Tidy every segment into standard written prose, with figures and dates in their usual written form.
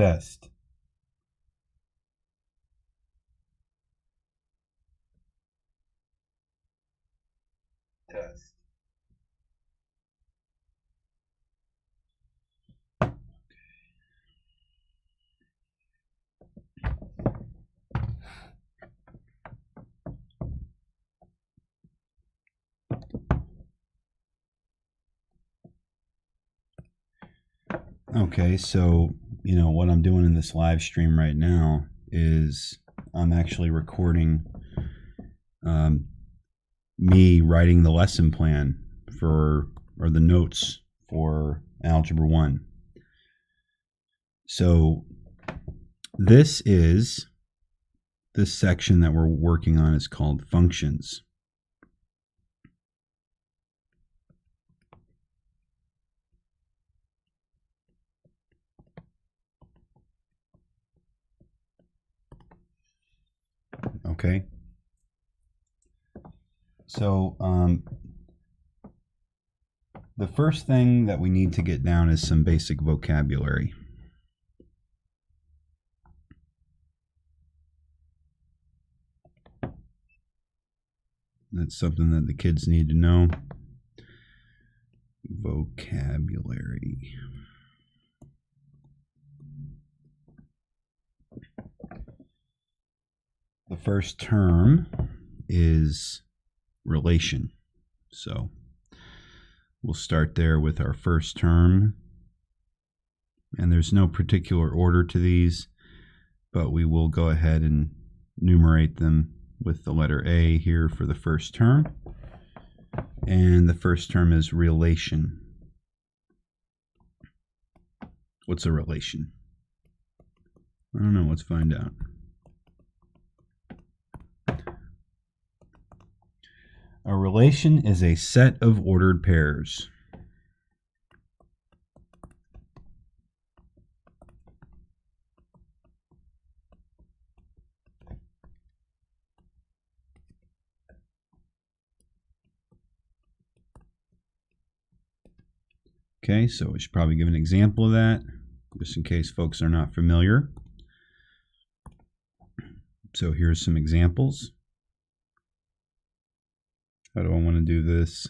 Test. Test. Okay, so, what I'm doing in this live stream right now is I'm actually recording me writing the lesson plan or the notes for Algebra 1. So this section that we're working on is called functions. Okay. So the first thing that we need to get down is some basic vocabulary. That's something that the kids need to know. Vocabulary. The first term is relation. So we'll start there with our first term. And there's no particular order to these, but we will go ahead and numerate them with the letter A here for the first term. And the first term is relation. What's a relation? I don't know. Let's find out. A relation is a set of ordered pairs. Okay, so we should probably give an example of that, just in case folks are not familiar. So here's some examples. How do I want to do this?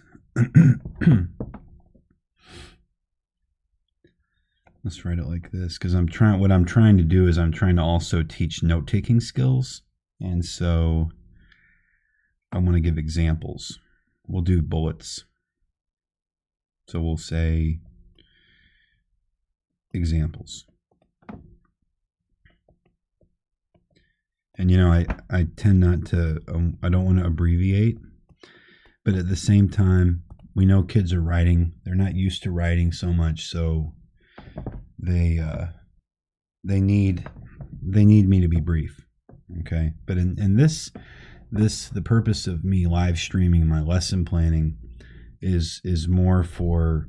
Let's write it like this, because what I'm trying to do is I'm trying to also teach note-taking skills, and so I want to give examples. We'll do bullets. So we'll say examples. And I tend not to, I don't want to abbreviate, but at the same time, we know kids are writing. They're not used to writing so much, so they need me to be brief. Okay, but in this the purpose of me live streaming my lesson planning is more for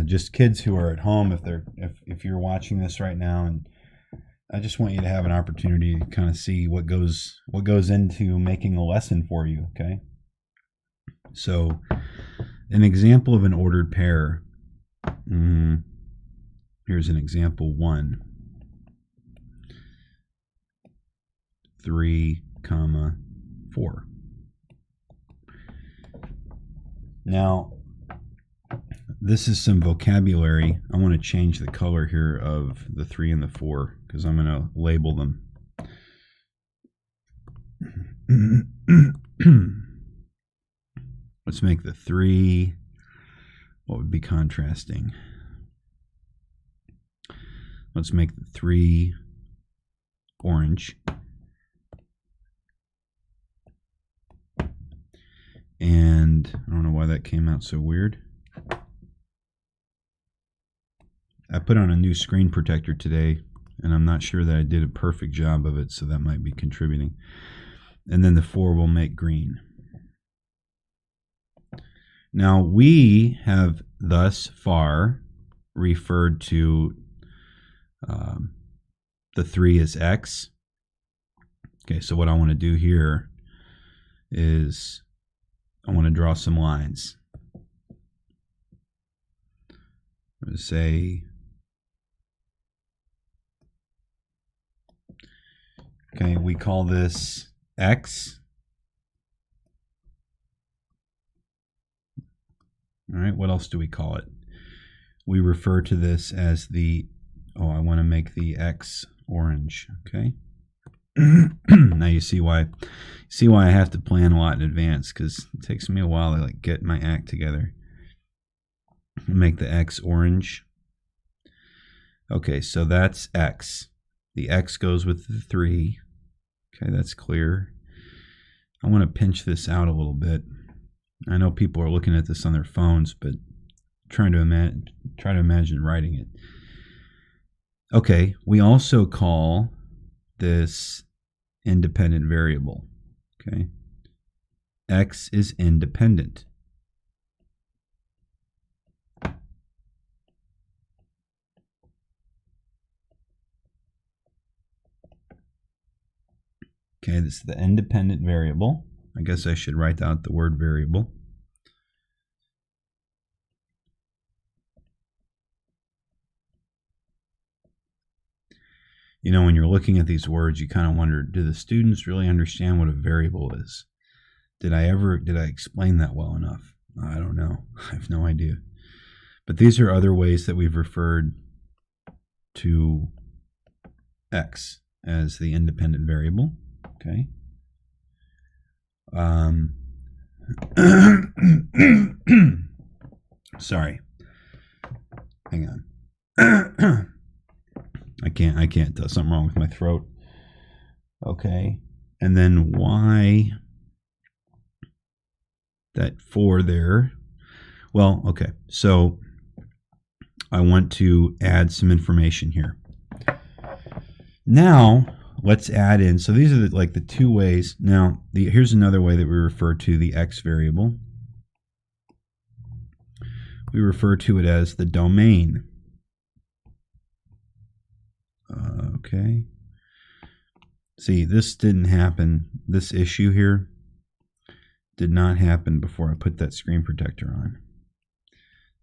just kids who are at home. If you're watching this right now, and I just want you to have an opportunity to kind of see what goes into making a lesson for you. Okay, so an example of an ordered pair. Here's an example 1. 3, 4. Now, this is some vocabulary. I want to change the color here of the 3 and the 4 because I'm going to label them. Let's make the 3, what would be contrasting? Let's make the 3 orange. And I don't know why that came out so weird. I put on a new screen protector today, and I'm not sure that I did a perfect job of it, so that might be contributing. And then the 4 will make green. Now, we have thus far referred to the 3 as X. Okay, so what I want to do here is I want to draw some lines. I'm going to say Okay, we call this x. All right, what else do we call it? We refer to this as the, I want to make the x orange, okay? Now you see why I have to plan a lot in advance, because it takes me a while to get my act together. Make the x orange. Okay, so that's x. The x goes with the 3. Okay, that's clear. I want to pinch this out a little bit. I know people are looking at this on their phones, but try to imagine writing it. Okay, we also call this independent variable. Okay, x is independent. Okay, this is the independent variable. I guess I should write out the word variable. You know, when you're looking at these words, you kind of wonder, do the students really understand what a variable is? Did I explain that well enough? I don't know. I have no idea. But these are other ways that we've referred to x as the independent variable. Okay. Sorry. Hang on. I can't tell. Something wrong with my throat. Okay. And then y, that 4 there. Well, okay. So I want to add some information here. Now, let's add in. So these are the 2 ways. Now, here's another way that we refer to the x variable. We refer to it as the domain. Okay. See, this didn't happen. This issue here did not happen before I put that screen protector on.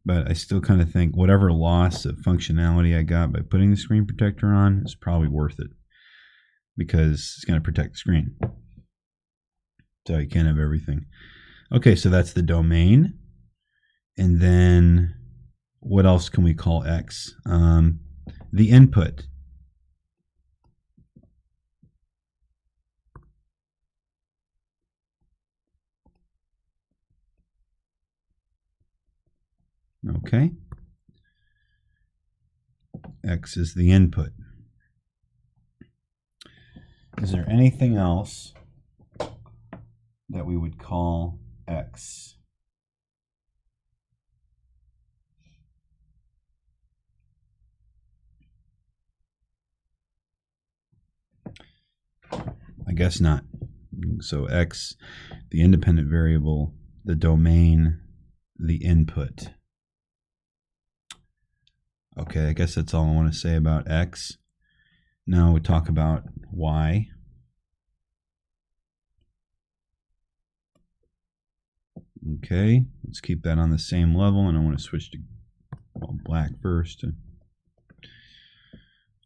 But I still kind of think whatever loss of functionality I got by putting the screen protector on is probably worth it, because it's going to protect the screen. So you can't have everything. Okay, so that's the domain. And then what else can we call x? The input. Okay. X is the input. Is there anything else that we would call x? I guess not. So x, the independent variable, the domain, the input. Okay, I guess that's all I want to say about x. Now we talk about y. Okay, let's keep that on the same level, and I want to switch to black first.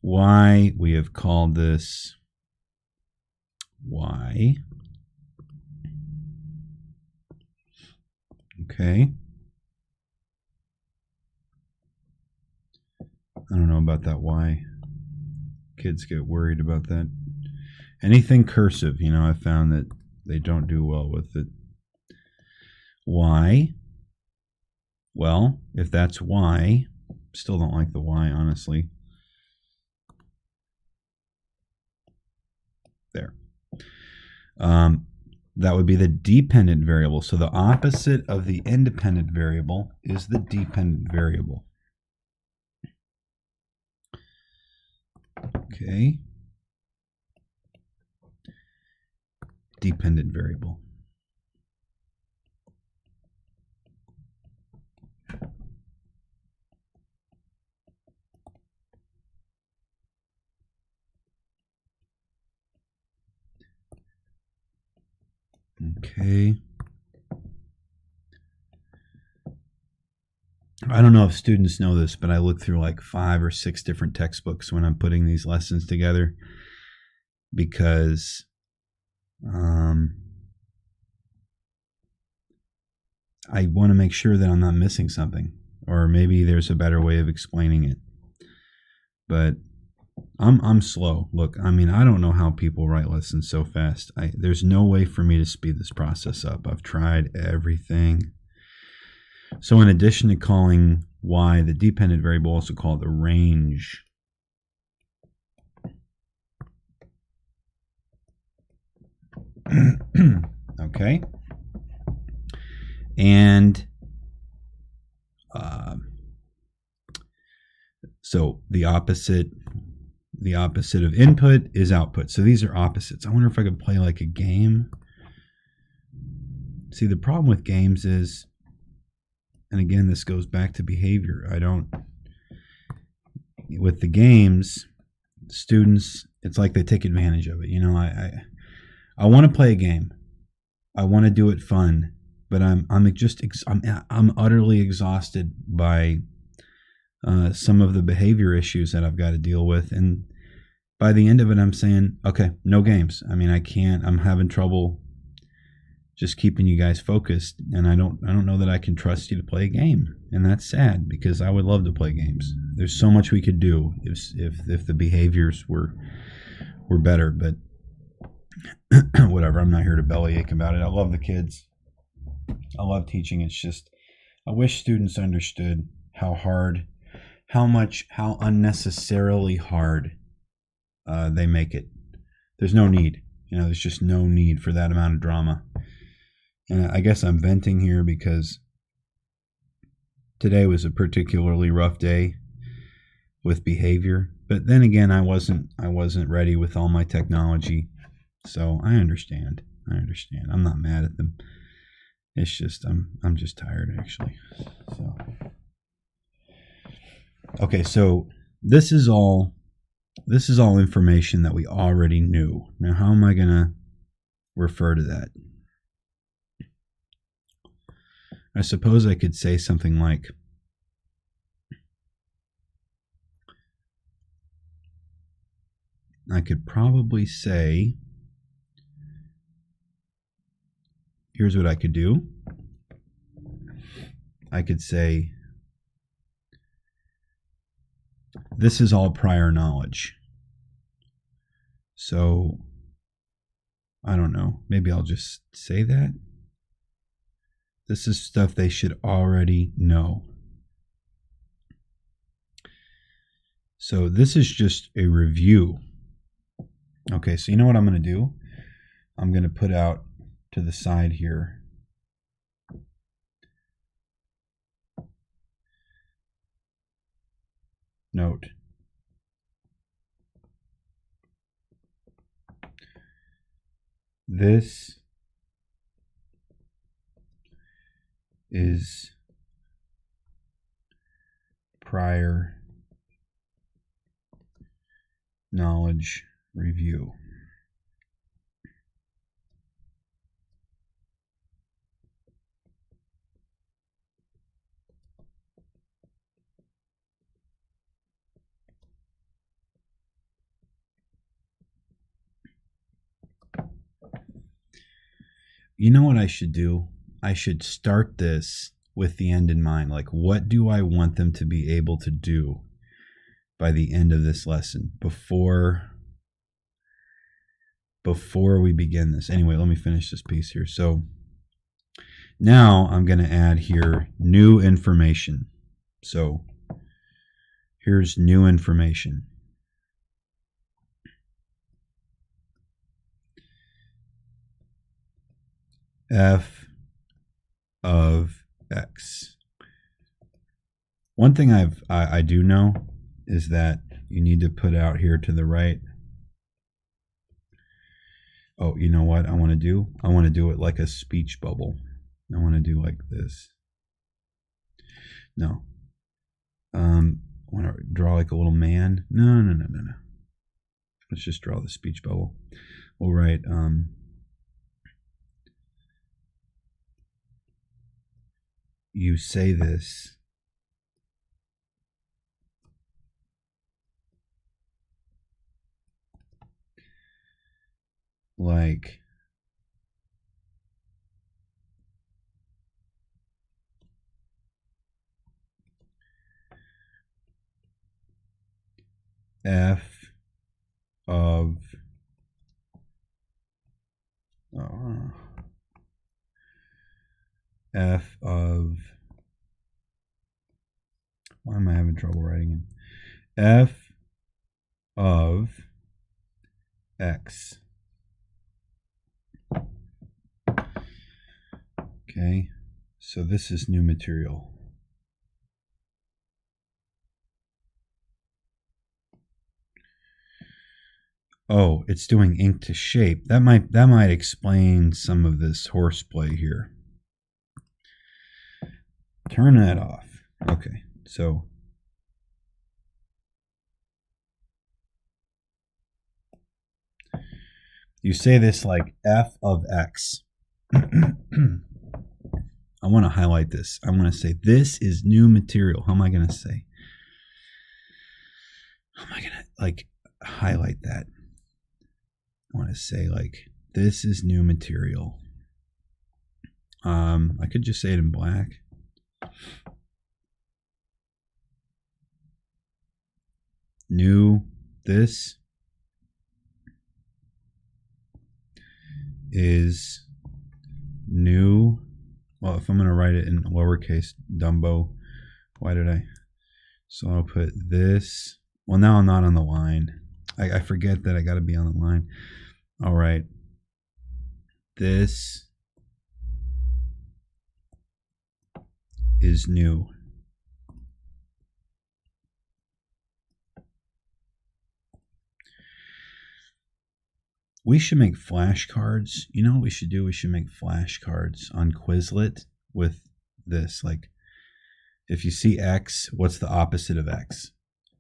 Y, we have called this y. Okay. I don't know about that y. Kids get worried about that. Anything cursive, I found that they don't do well with it. Y. Well, if that's y, still don't like the y, honestly. There. That would be the dependent variable. So the opposite of the independent variable is the dependent variable. Okay. Dependent variable. Okay. I don't know if students know this, but I look through like 5 or 6 different textbooks when I'm putting these lessons together. because I want to make sure that I'm not missing something, or maybe there's a better way of explaining it. But I'm slow. Look, I mean, I don't know how people write lessons so fast. There's no way for me to speed this process up. I've tried everything. So in addition to calling y the dependent variable, also call it the range. Okay. And so the opposite of input is output. So these are opposites. I wonder if I could play like a game. See, the problem with games is, and again, this goes back to behavior. With the games, students, it's like they take advantage of it. You know, I want to play a game. I want to do it fun, but I'm utterly exhausted by some of the behavior issues that I've got to deal with. And by the end of it, I'm saying, okay, no games. I mean, I'm having trouble just keeping you guys focused, and I don't know that I can trust you to play a game. And that's sad, because I would love to play games. There's so much we could do if the behaviors were better, but whatever. I'm not here to bellyache about it. I love the kids. I love teaching. It's just, I wish students understood how unnecessarily hard they make it. There's no need. You know, there's just no need for that amount of drama. And I guess I'm venting here because today was a particularly rough day with behavior. But then again, I wasn't ready with all my technology. So I understand. I'm not mad at them. It's just I'm just tired, actually. So okay, so this is all information that we already knew. Now, how am I going to refer to that? I suppose I could say something like, I could probably say, here's what I could do. I could say, this is all prior knowledge. So, I don't know. Maybe I'll just say that. This is stuff they should already know. So this is just a review. Okay, so you know what I'm going to do? I'm going to put out to the side here note. This is prior knowledge review. You know what I should do? I should start this with the end in mind. Like, what do I want them to be able to do by the end of this lesson before we begin this? Anyway, let me finish this piece here. So now I'm going to add here new information. So here's new information. F of X. One thing I do know is that you need to put out here to the right. Oh, you know what I want to do? I want to do it like a speech bubble. I want to do like this. No. I want to draw like a little man. No. Let's just draw the speech bubble. We'll write you say this like f of f of, why am I having trouble writing it? F of x. Okay, so this is new material. Oh, it's doing ink to shape. That might explain some of this horseplay here. Turn that off. Okay, so you say this like f of x. I want to highlight this. I want to say this is new material. How am I going to say? How am I going to like highlight that? I want to say like this is new material. I could just say it in black. New, this is new. Well, if I'm going to write it in lowercase, Dumbo, why did I? So I'll put this. Well, now I'm not on the line. I forget that I got to be on the line. All right. This is new. We should make flashcards. You know what we should do? We should make flashcards on Quizlet with this. Like, if you see X, what's the opposite of X?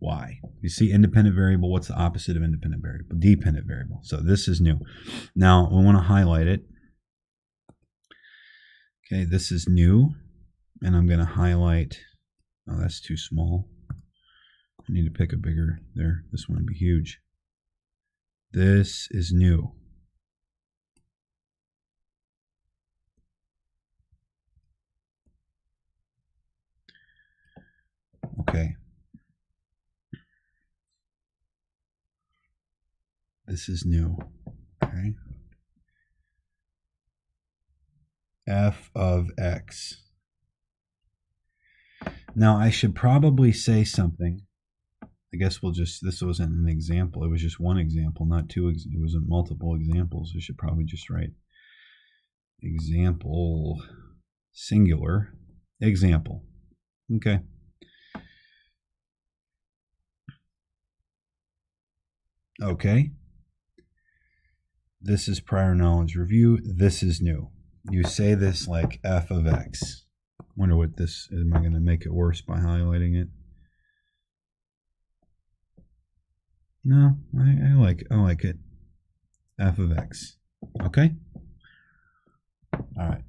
Y. If you see independent variable, what's the opposite of independent variable? Dependent variable. So this is new. Now, we want to highlight it. Okay, this is new. And I'm going to highlight. Oh, that's too small. I need to pick a bigger there. This one would be huge. This is new. Okay. This is new. Okay. F of x. Now I should probably say something. I guess we'll just, this wasn't an example. It was just one example, not two. It wasn't multiple examples. We should probably just write example singular example. Okay. Okay. This is prior knowledge review. This is new. You say this like f of x. Wonder what this, am I going to make it worse by highlighting it? No, I like it. F of x. Okay? All right.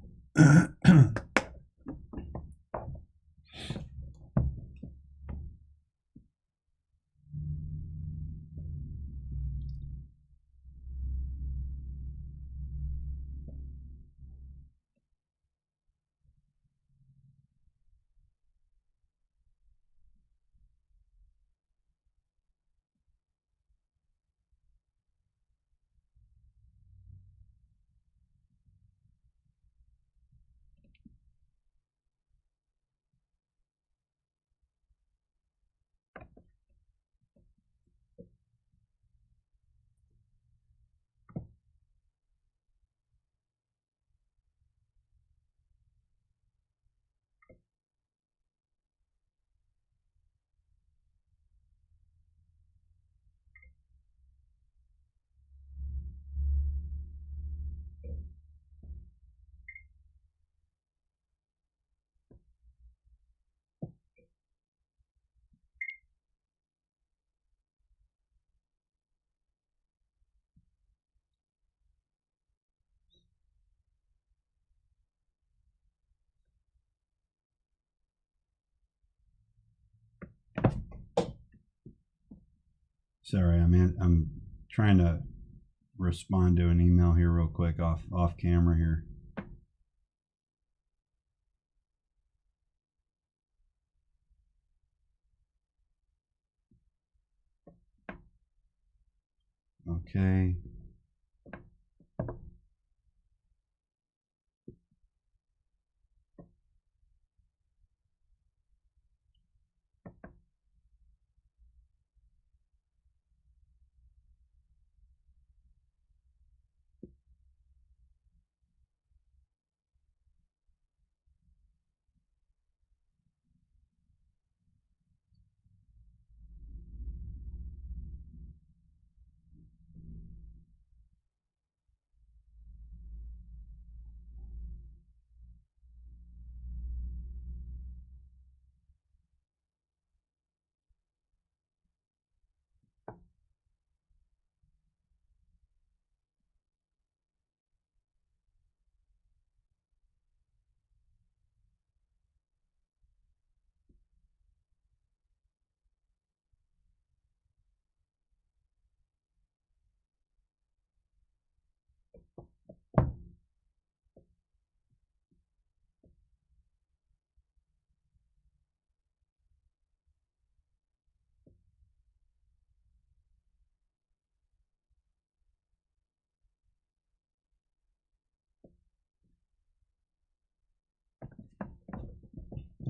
Sorry, I'm trying to respond to an email here real quick off camera here. Okay.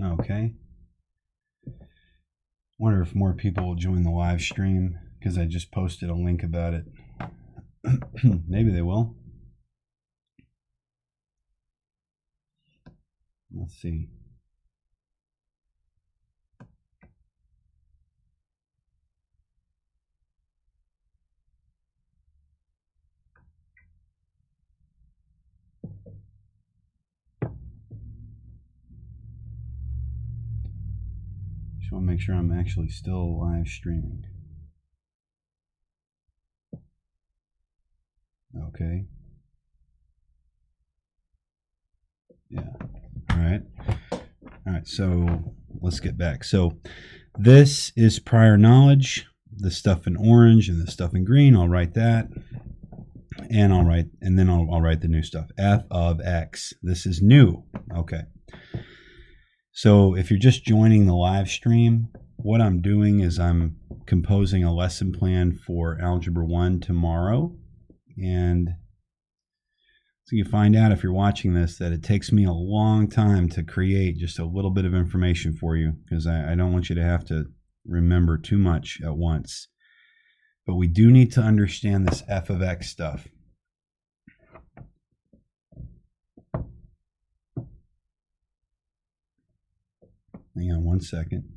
Okay. Wonder if more people will join the live stream because I just posted a link about it. Maybe they will. Let's see. Just want to make sure I'm actually still live streaming. Okay. Yeah. All right. All right. So let's get back. So this is prior knowledge. The stuff in orange and the stuff in green. I'll write that, and I'll write the new stuff. F of X. This is new. Okay. So if you're just joining the live stream, what I'm doing is I'm composing a lesson plan for Algebra 1 tomorrow. And so you find out if you're watching this that it takes me a long time to create just a little bit of information for you because I don't want you to have to remember too much at once. But we do need to understand this F of X stuff. Hang on one second.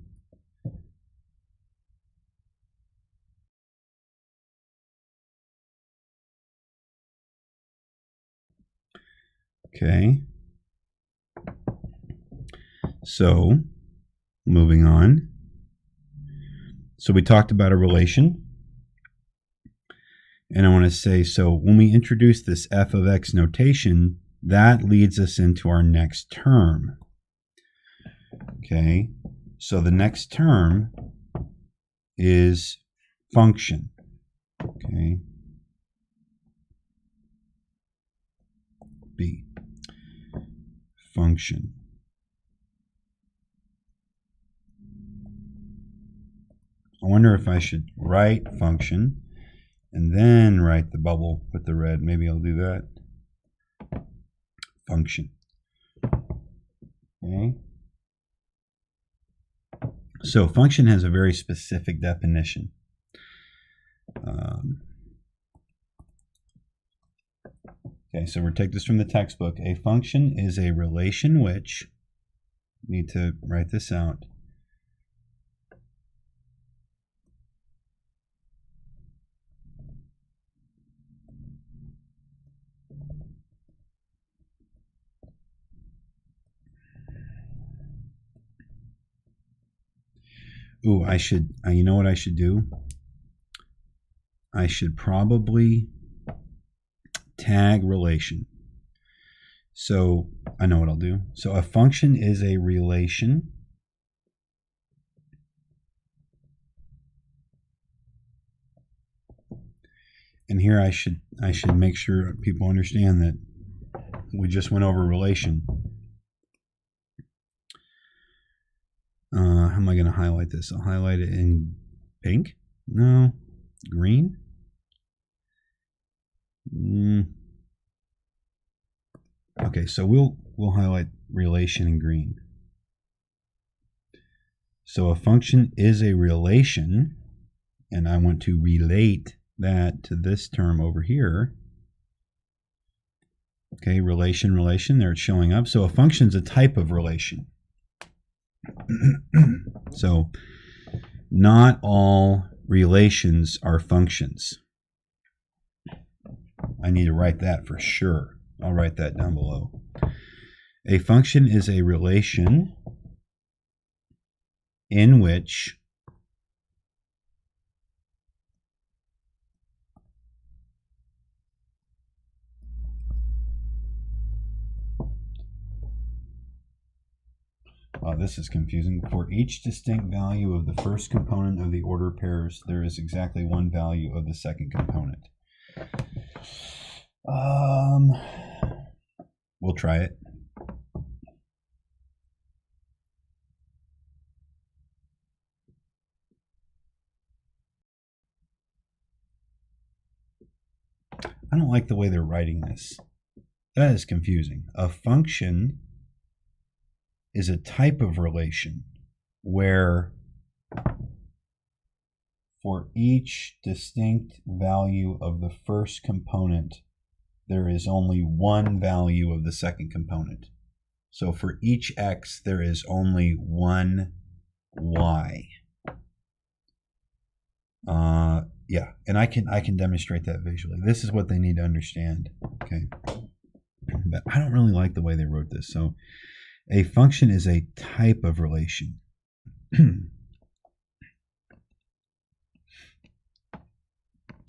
Okay. So, moving on. So we talked about a relation. And I want to say, so when we introduce this F of X notation, that leads us into our next term. Okay. So the next term is function. Okay. B. Function. I wonder if I should write function and then write the bubble with the red. Maybe I'll do that. Function. Okay. So function has a very specific definition. Okay, so we'll take this from the textbook. A function is a relation which, need to write this out, ooh, I should, you know what I should do? I should probably tag relation. So I know what I'll do. So a function is a relation And here I should make sure people understand that we just went over relation. How am I going to highlight this? I'll highlight it in pink. No, green. Okay, so we'll highlight relation in green. So a function is a relation, and I want to relate that to this term over here. Okay, relation, there it's showing up. So a function is a type of relation. So not all relations are functions. I need to write that for sure. I'll write that down below. A function is a relation in which this is confusing. For each distinct value of the first component of the order pairs, there is exactly one value of the second component. We'll try it. I don't like the way they're writing this. That is confusing. A function is a type of relation where for each distinct value of the first component, there is only one value of the second component. So for each x, there is only one y. Yeah, and I can demonstrate that visually. This is what they need to understand. Okay, but I don't really like the way they wrote this. So a function is a type of relation.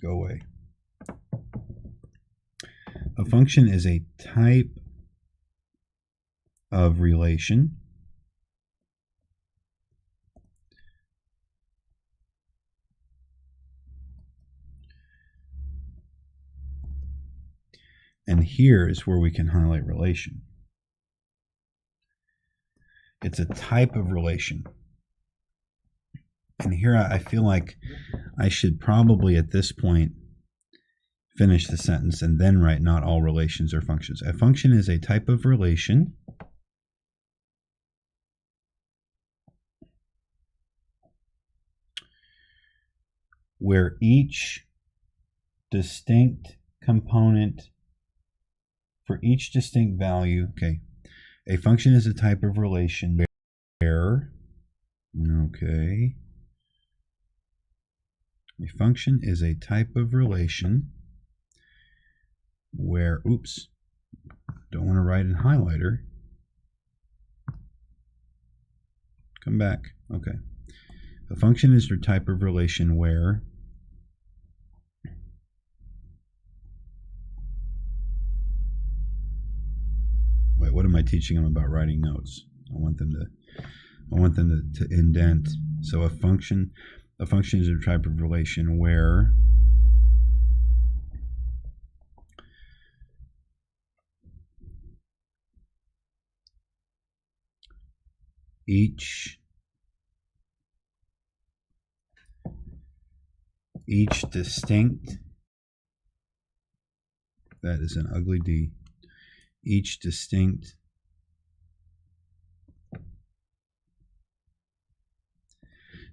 Go away. A function is a type of relation and here is where we can highlight relation. It's a type of relation. And here I feel like I should probably at this point finish the sentence and then write not all relations are functions. A function is a type of relation where each distinct component for each distinct value, okay, a function is a type of relation where, okay, a function is a type of relation where, oops, don't want to write in highlighter. Come back, okay. A function is your type of relation where wait, what am I teaching them about writing notes? I want them to indent. So a function is a type of relation where each distinct, that is an ugly D, each distinct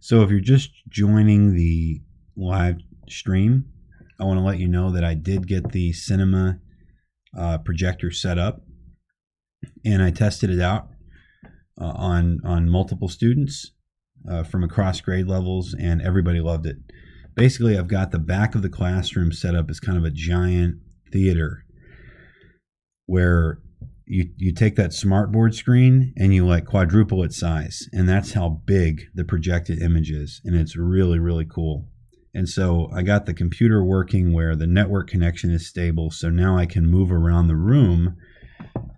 so if you're just joining the live stream, I want to let you know that I did get the cinema projector set up and I tested it out on multiple students from across grade levels, and everybody loved it. Basically, I've got the back of the classroom set up as kind of a giant theater where you take that smartboard screen and you like quadruple its size, and that's how big the projected image is, and it's really, really cool. And so I got the computer working where the network connection is stable, so now I can move around the room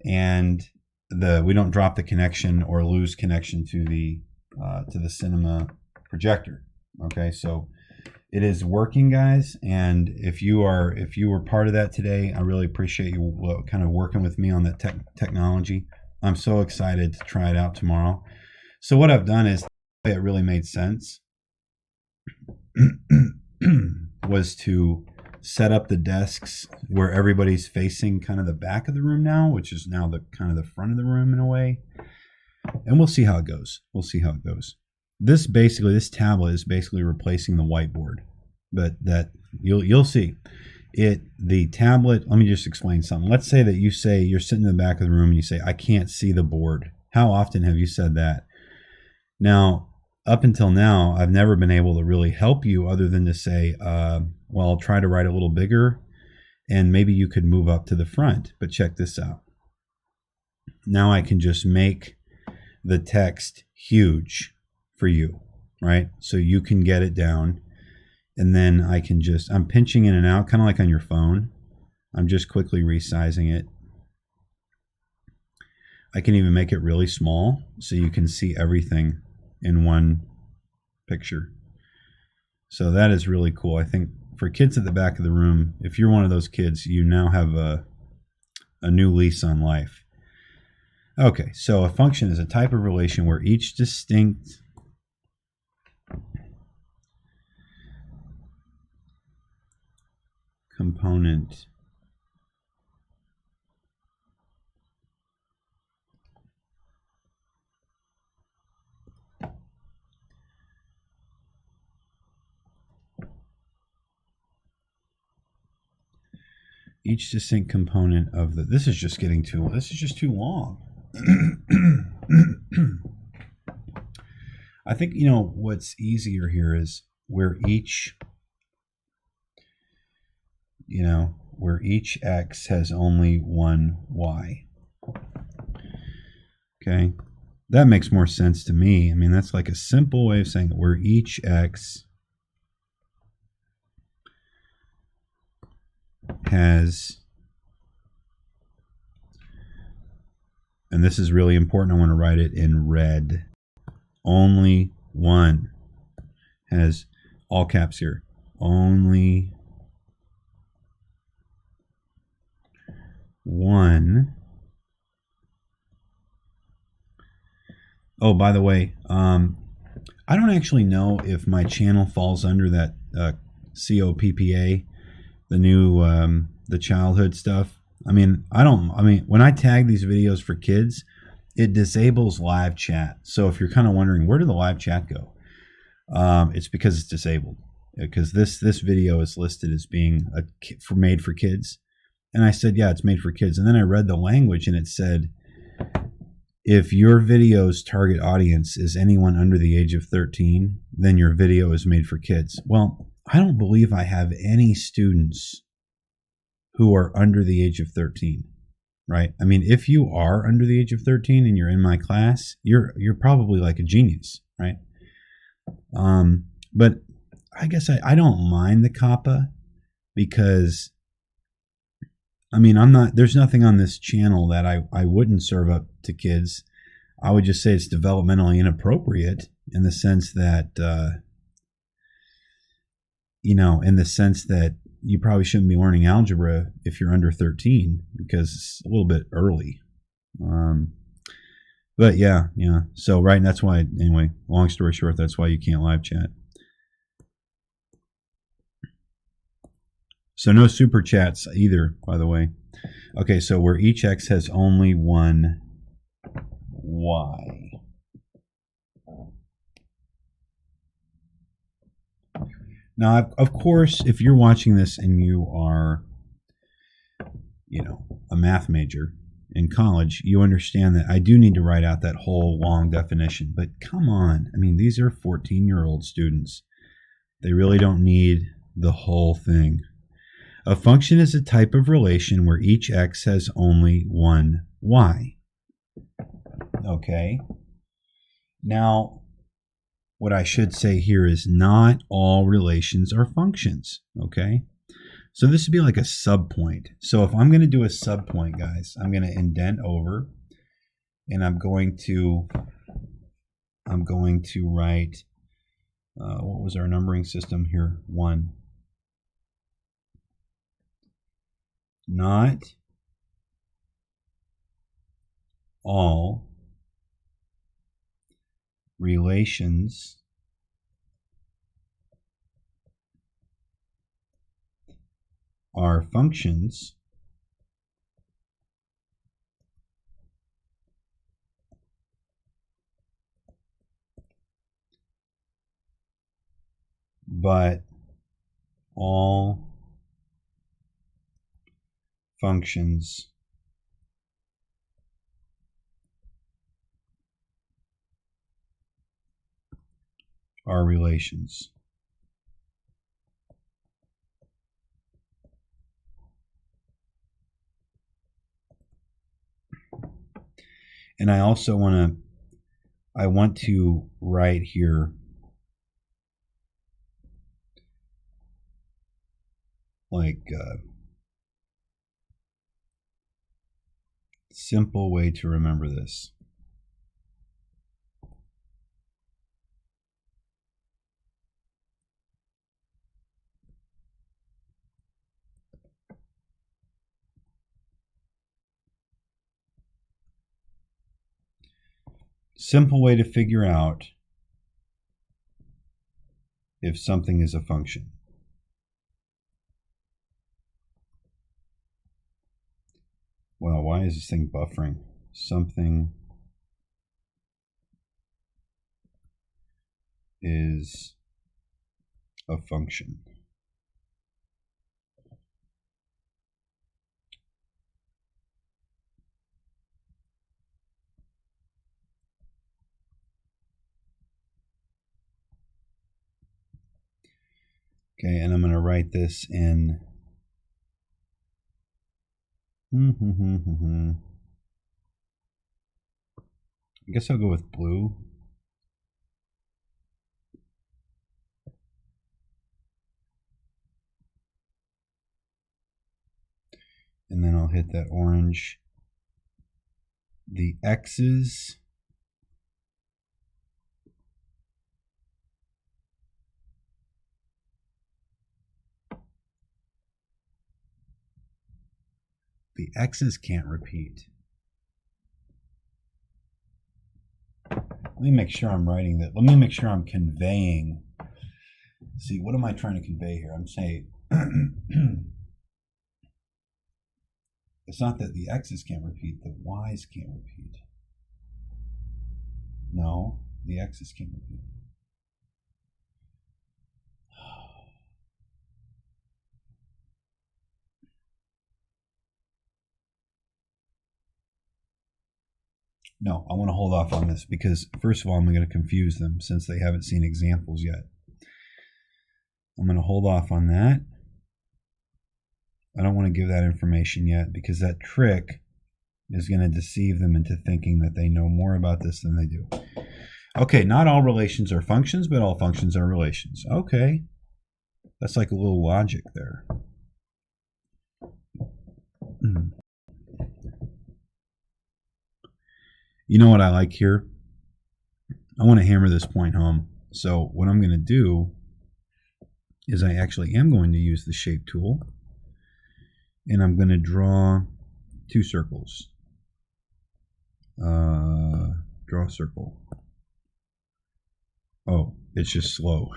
and we don't drop the connection or lose connection to the cinema projector. Okay, so it is working, guys. And if you were part of that today, I really appreciate you kind of working with me on that technology. I'm so excited to try it out tomorrow. So what I've done is, it really made sense was to set up the desks where everybody's facing kind of the back of the room now, which is now the kind of the front of the room in a way. And we'll see how it goes. This tablet is basically replacing the whiteboard, but that you'll see it. The tablet. Let me just explain something. Let's say that you're sitting in the back of the room and you say, I can't see the board. How often have you said that? Now, up until now, I've never been able to really help you other than to say, well, I'll try to write a little bigger and maybe you could move up to the front. But check this out. Now I can just make the text huge for you, right? So you can get it down, and then I'm pinching in and out, kind of like on your phone. I'm just quickly resizing it. I can even make it really small so you can see everything in one picture. So that is really cool. I think for kids at the back of the room, if you're one of those kids, you now have a new lease on life. Okay, so a function is a type of relation where each distinct component of the, this is just too long. I think, what's easier here is where each x has only one y. Okay, that makes more sense to me. I mean, that's like a simple way of saying where each x has, and this is really important, I want to write it in red, only one, has all caps here, only one. Oh, by the way, I don't actually know if my channel falls under that COPPA, the new the childhood stuff. I mean, when I tag these videos for kids, it disables live chat. So if you're kind of wondering, where did the live chat go? It's because it's disabled. Because this video is listed as being made for kids. And I said, yeah, it's made for kids. And then I read the language and it said, if your video's target audience is anyone under the age of 13, then your video is made for kids. Well, I don't believe I have any students who are under the age of 13, right? I mean, if you are under the age of 13 and you're in my class, you're probably like a genius, right? But I guess I don't mind the COPPA because, I mean, there's nothing on this channel that I wouldn't serve up to kids. I would just say it's developmentally inappropriate in the sense that, you probably shouldn't be learning algebra if you're under 13 because it's a little bit early. But yeah. So, right, and that's why, anyway, long story short, that's why you can't live chat. So no super chats either, by the way. Okay, so where each x has only one y. Now, of course, if you're watching this and you are, a math major in college, you understand that I do need to write out that whole long definition. But come on, I mean, these are 14-year-old students. They really don't need the whole thing. A function is a type of relation where each x has only one y. Okay. Now, what I should say here is not all relations are functions. Okay. So this would be like a subpoint. So if I'm going to do a subpoint, guys, I'm going to indent over and I'm going to write what was our numbering system here? 1. Not all relations are functions but all functions are relations. And I also want to write here like simple way to remember this. Simple way to figure out if something is a function. Wow, why is this thing buffering? Something is a function. Okay, and I'm going to write this in I guess I'll go with blue. And then I'll hit that orange. The x's can't repeat. Let me make sure I'm writing that. Let me make sure I'm conveying. See, what am I trying to convey here? I'm saying it's not that the x's can't repeat, the y's can't repeat. No, the x's can't repeat. No, I want to hold off on this because, first of all, I'm going to confuse them since they haven't seen examples yet. I'm going to hold off on that. I don't want to give that information yet because that trick is going to deceive them into thinking that they know more about this than they do. Okay, not all relations are functions, but all functions are relations. Okay, that's like a little logic there. You know what I like here? I want to hammer this point home. So what I'm going to do is I actually am going to use the shape tool, and I'm going to draw 2 circles. Draw a circle. Oh, it's just slow.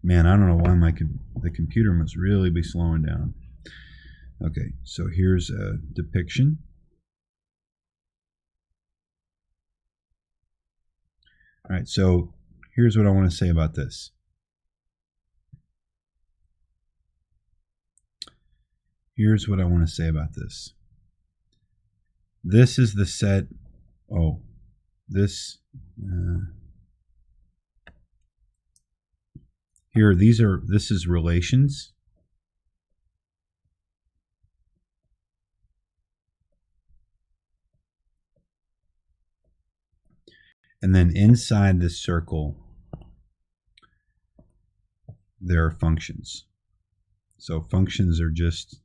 Man, I don't know why the computer must really be slowing down. Okay, so here's a depiction. All right, so here's what I want to say about this. Here's what I want to say about this. This is the set. Oh, this. Here, this is relations. And then inside this circle, there are functions. So functions are just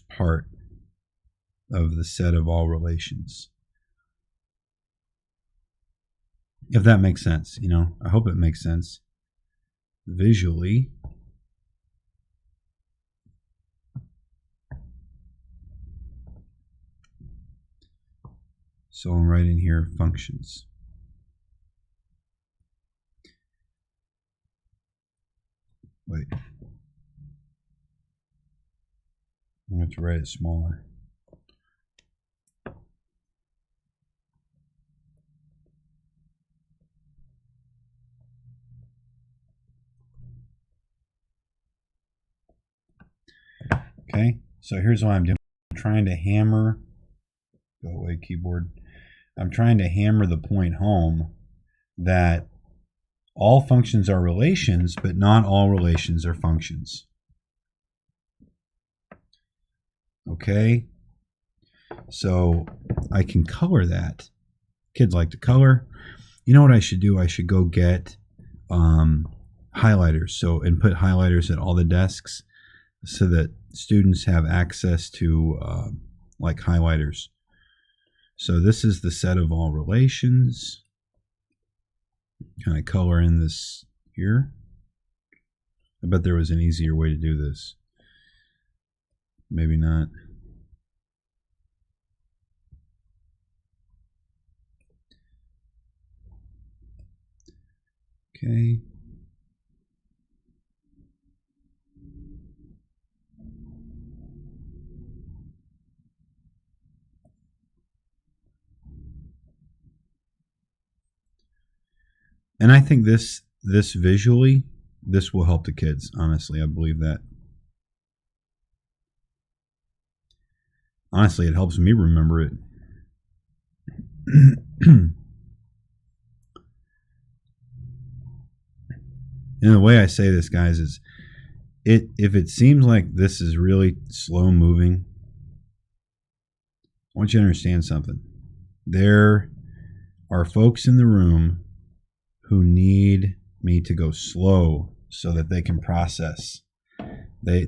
part of the set of all relations. If that makes sense, you know, I hope it makes sense visually. So I'm writing here functions. Wait. I'm going to have to write it smaller. Okay, so here's what I'm doing. I'm trying to hammer, go away keyboard. I'm trying to hammer the point home that all functions are relations, but not all relations are functions. Okay, so I can color that. Kids like to color. You know what I should do? I should go get highlighters. And put highlighters at all the desks so that students have access to like highlighters. So this is the set of all relations. Kind of color in this here. I bet there was an easier way to do this. Maybe not. Okay. And I think this visually, this will help the kids. Honestly, I believe that. Honestly, it helps me remember it. And the way I say this, guys, is if it seems like this is really slow moving, I want you to understand something. There are folks in the room who need me to go slow so that they can process. They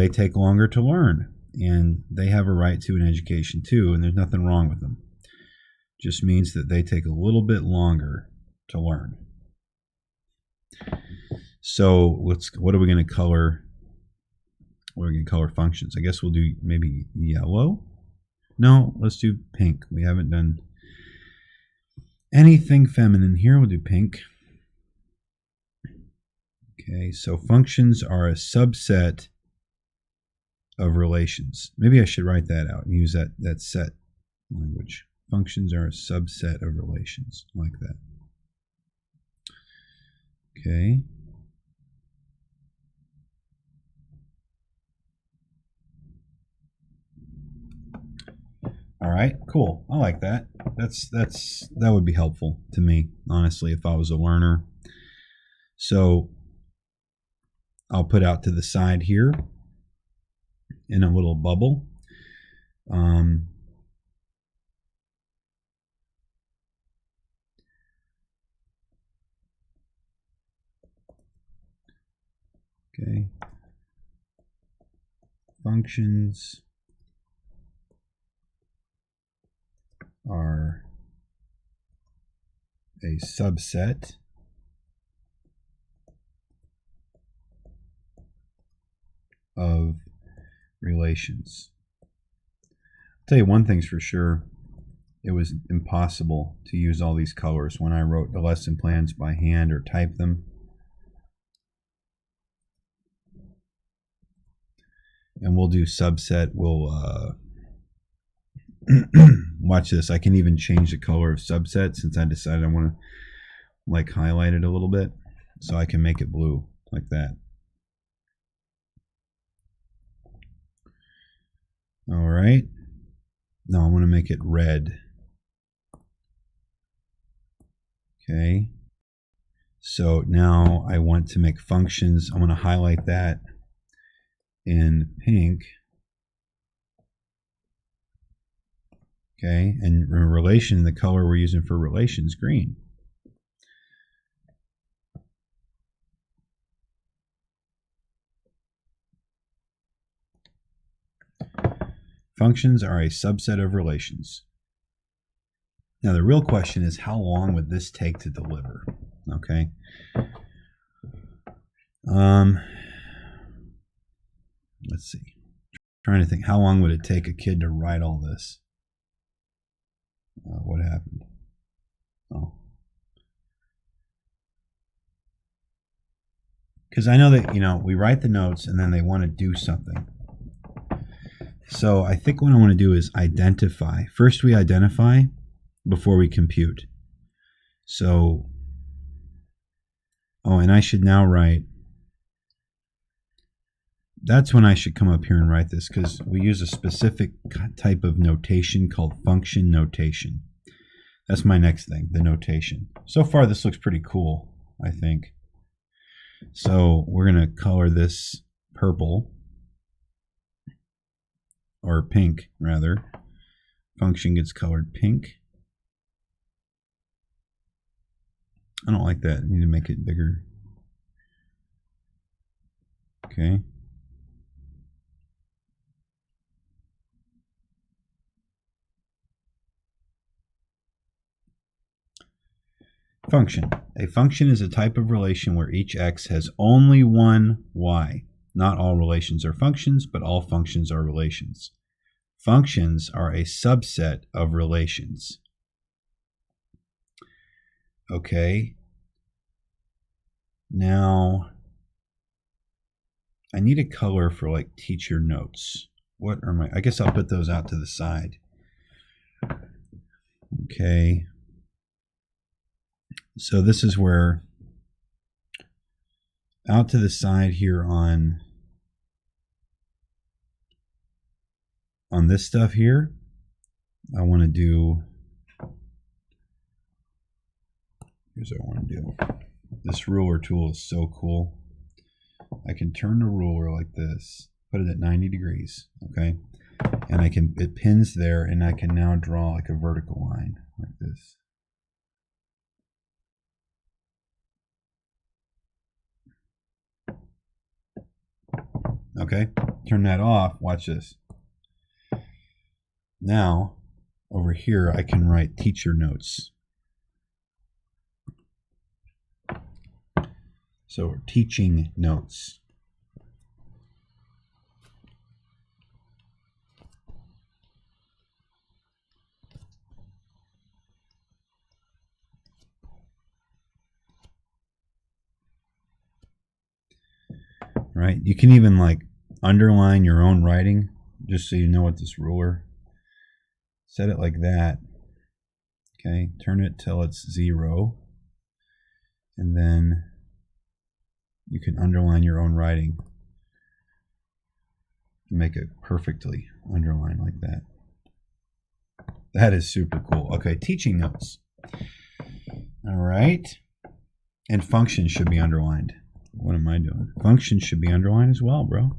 take longer to learn, and they have a right to an education too, and there's nothing wrong with them. Just means that they take a little bit longer to learn. So what are we going to color? We're going to color functions. I guess we'll do maybe yellow. No, let's do pink. We haven't done anything feminine here. We'll do pink. Okay, so functions are a subset of relations. Maybe I should write that out and use that set language. Functions are a subset of relations, like that. Okay. All right, cool. I like that. That would be helpful to me, honestly, if I was a learner. So I'll put out to the side here in a little bubble. Okay. Functions are a subset of relations. I'll tell you one thing's for sure. It was impossible to use all these colors when I wrote the lesson plans by hand or typed them. And we'll do subset. We'll watch this. I can even change the color of subset since I decided I want to like highlight it a little bit. So I can make it blue like that. All right. Now I want to make it red. Okay. So now I want to make functions. I'm going to highlight that in pink. Okay. And relation, the color we're using for relations, green. Functions are a subset of relations. Now the real question is, how long would this take to deliver? Okay. Let's see. Trying to think, how long would it take a kid to write all this? What happened? Oh. Because I know that, we write the notes and then they want to do something. So I think what I want to do is identify. First we identify before we compute. So, and I should now write. That's when I should come up here and write this, because we use a specific type of notation called function notation. That's my next thing, the notation. So far this looks pretty cool, I think. So we're going to color this purple, or pink rather. Function gets colored pink. I don't like that. I need to make it bigger. Okay. Function. A function is a type of relation where each x has only one y. Not all relations are functions, but all functions are relations. Functions are a subset of relations. Okay. Now, I need a color for like teacher notes. What are my, I guess I'll put those out to the side. Okay. So this is where, out to the side here on this stuff here, I want to do, here's what I want to do. This ruler tool is so cool. I can turn the ruler like this, put it at 90 degrees, okay? And it pins there, and I can now draw like a vertical line like this. Okay, turn that off, watch this. Now, over here, I can write teacher notes. So, teaching notes. Right? You can even like underline your own writing, just so you know what this ruler. Set it like that. Okay, turn it till it's 0. And then you can underline your own writing. Make it perfectly underline like that. That is super cool. Okay, teaching notes. All right. And functions should be underlined. What am I doing? Functions should be underlined as well, bro.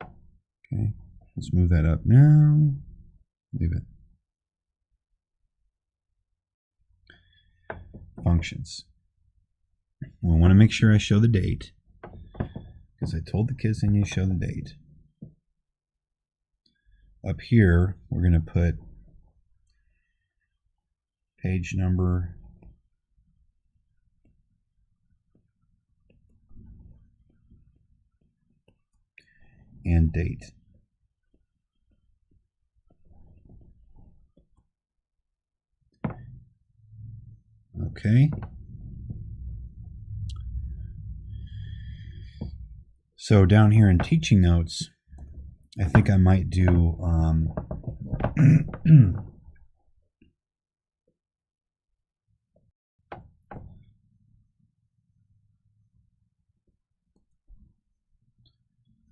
Okay, let's move that up now. Leave it. Functions. We want to make sure I show the date, because I told the kids I need to show the date. Up here, we're going to put page number and date. Okay. So down here in teaching notes, I think I might do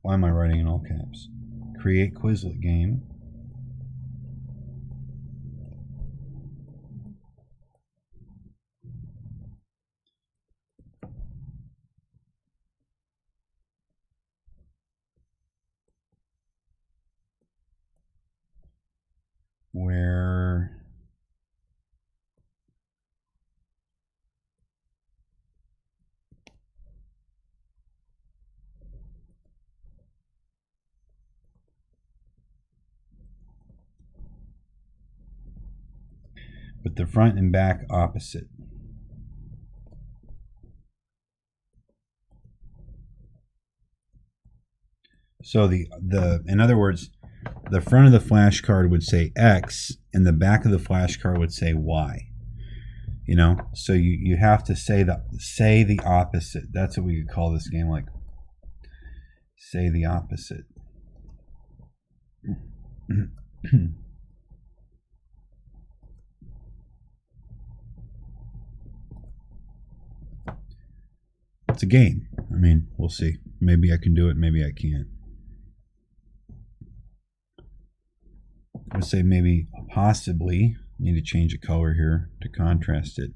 why am I writing in all caps? Create Quizlet game. Where with the front and back opposite. So in other words, the front of the flashcard would say X and the back of the flashcard would say Y. You know, so you have to say the opposite. That's what we could call this game, like say the opposite. It's a game. I mean, we'll see. Maybe I can do it, maybe I can't. I would say maybe possibly need to change the color here to contrast it.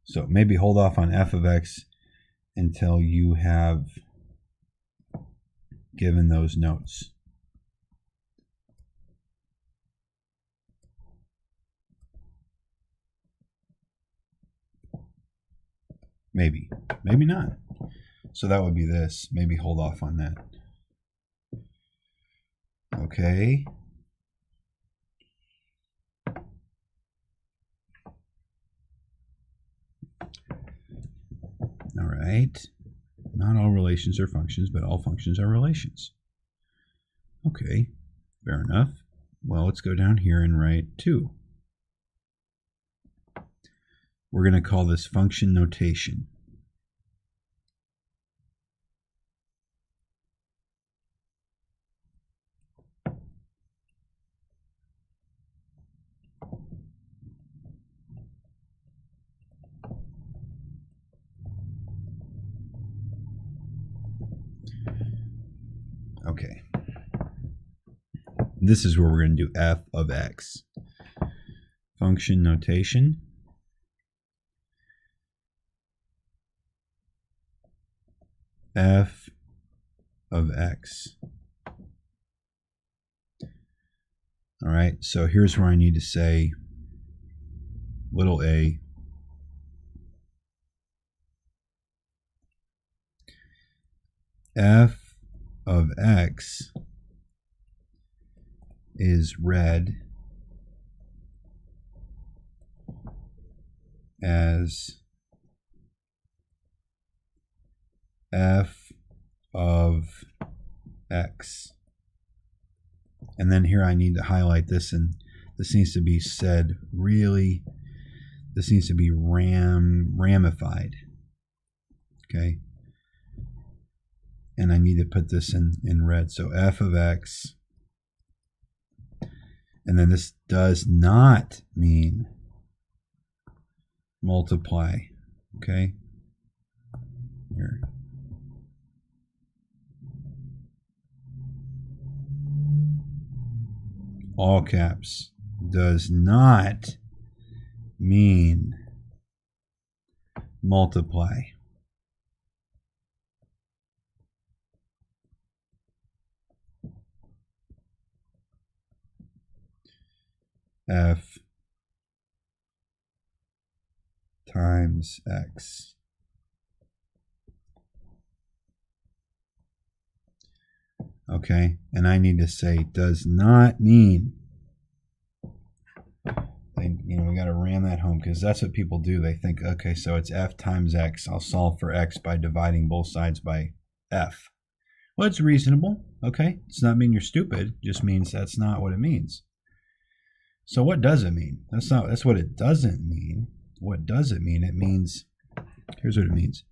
So maybe hold off on f of x until you have given those notes. Maybe, maybe not. So that would be this. Maybe hold off on that. Okay. All right. Not all relations are functions, but all functions are relations. Okay, fair enough. Well, let's go down here and write 2. We're going to call this function notation. Okay. This is where we're going to do f of x. Function notation. F of x. All right, so here's where I need to say little a f of x is read as f of x. And then here I need to highlight this, and this needs to be said really, this needs to be ramified. Okay. And I need to put this in red. So f of x, and then this does not mean multiply. Okay. Here. All caps, does not mean multiply. F times x. Okay, and I need to say does not mean. We got to ram that home, because that's what people do. They think, okay, so it's f times x. I'll solve for x by dividing both sides by f. Well, it's reasonable. Okay, it does not mean you're stupid. It just means that's not what it means. So what does it mean? That's what it doesn't mean. What does it mean? It means, here's what it means.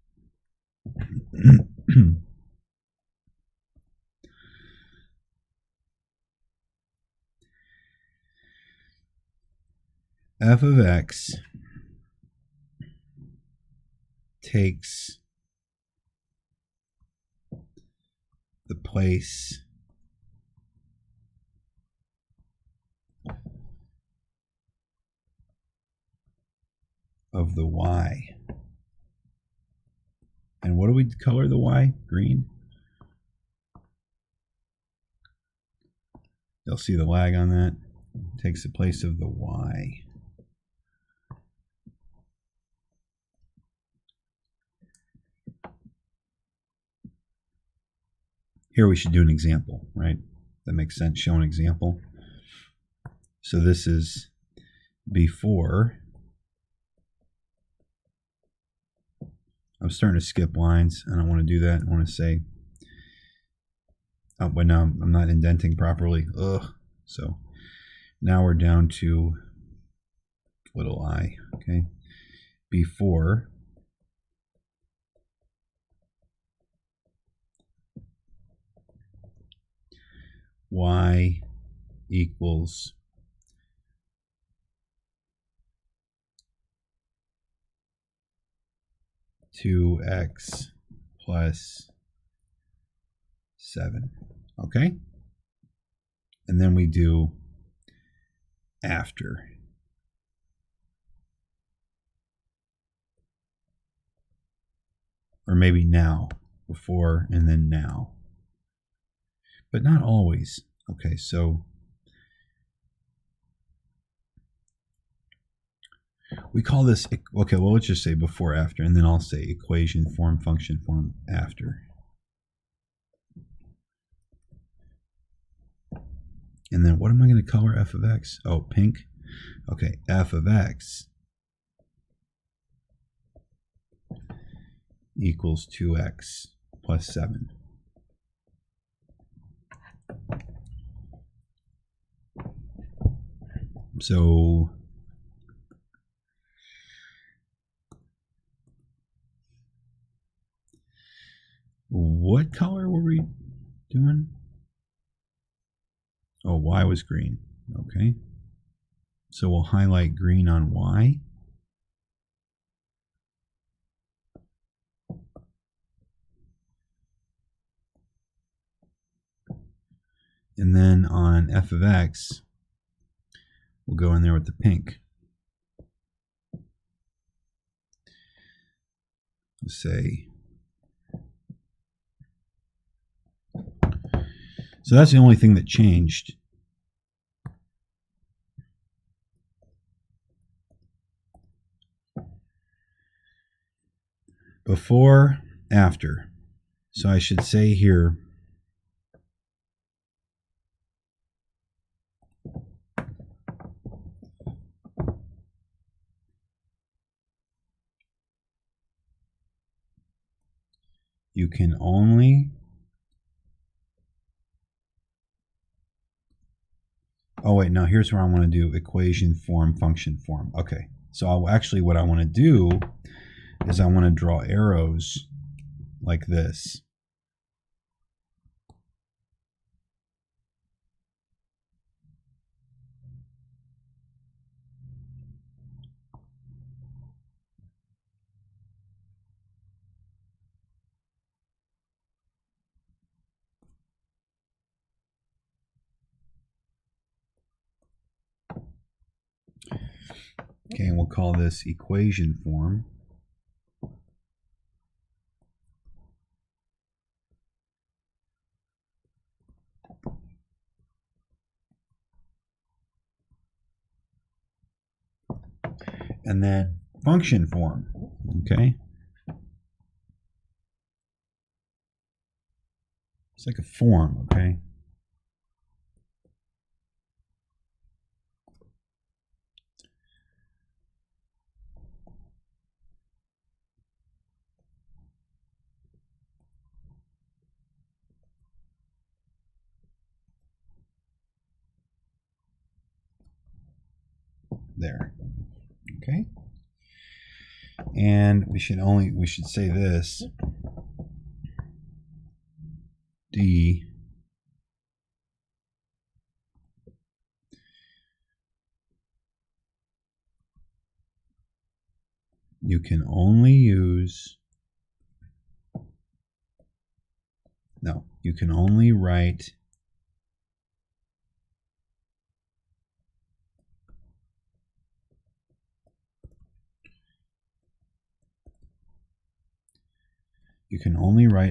F of x takes the place of the y. And what do we color the y? Green. You'll see the lag on that. It takes the place of the y. Here we should do an example, right? That makes sense. Show an example. So this is before. I'm starting to skip lines. I don't want to do that. I want to say, oh, but now I'm not indenting properly. Ugh. So now we're down to little I, okay? Before y equals 2x plus 7, okay? And then we do after. Or maybe now, before and then now. But not always. Okay, so we call this, okay, well, let's just say before, after, and then I'll say equation form, function form, after. And then what am I going to color f of x? Oh, pink. Okay, f of x equals 2x plus 7. So what color were we doing? Oh, y was green. Okay. So we'll highlight green on y. And then on f of x, we'll go in there with the pink. Let's say, so that's the only thing that changed. Before, after. So I should say here, you can only, oh wait, now here's where I want to do equation form, function form. Okay, so actually what I want to do is I want to draw arrows like this. Okay, and we'll call this equation form. And then function form, okay? It's like a form, okay? There, okay? And we should say this, D you can only use, no, you can only write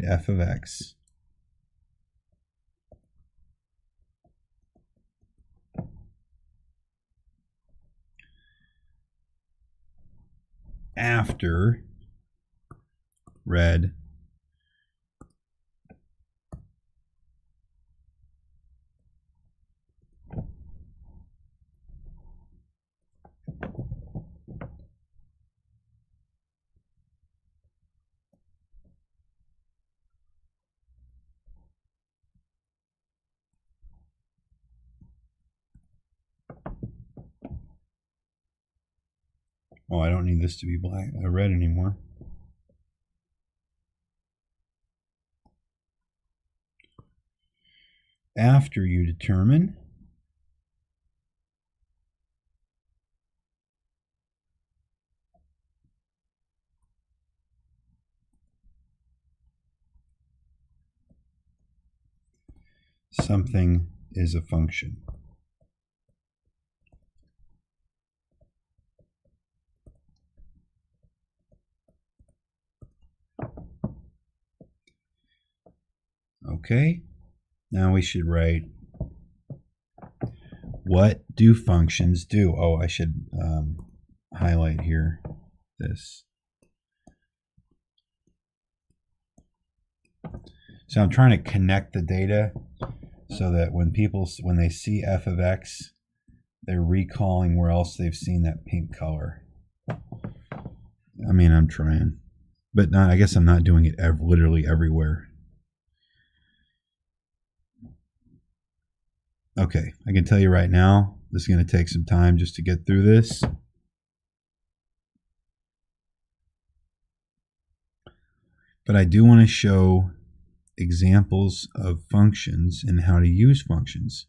f of x after red Oh, I don't need this to be black, red anymore. After you determine something is a function. Okay, now we should write, what do functions do? Oh, I should highlight here this. So I'm trying to connect the data so that when they see f of x, they're recalling where else they've seen that pink color. I mean, I'm trying, but I guess I'm not doing it literally everywhere. Okay, I can tell you right now, this is going to take some time just to get through this. But I do want to show examples of functions and how to use functions.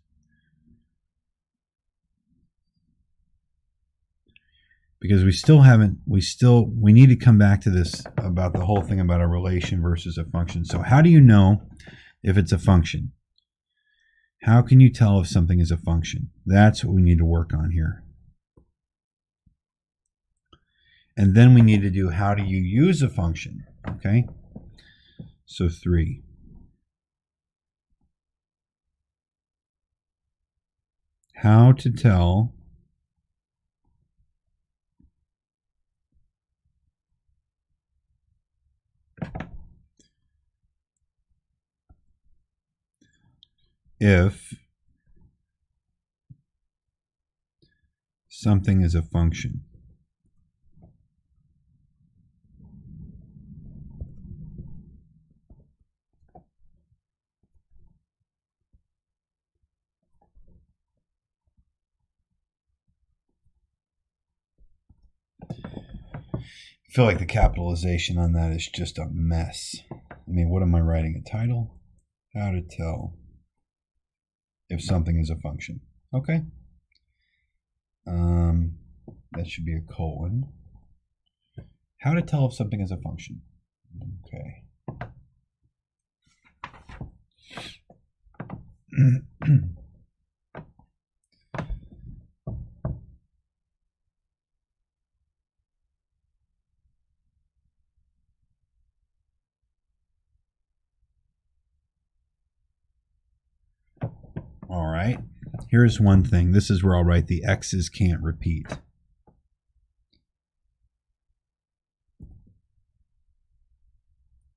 Because we need to come back to this about the whole thing about a relation versus a function. So how do you know if it's a function? How can you tell if something is a function? That's what we need to work on here. And then we need to do, how do you use a function? Okay? So 3. How to tell if something is a function. I feel like the capitalization on that is just a mess. I mean, what am I writing? A title? How to tell if something is a function. Okay. That should be a colon. How to tell if something is a function. Okay. All right. Here's one thing. This is where I'll write the x's can't repeat.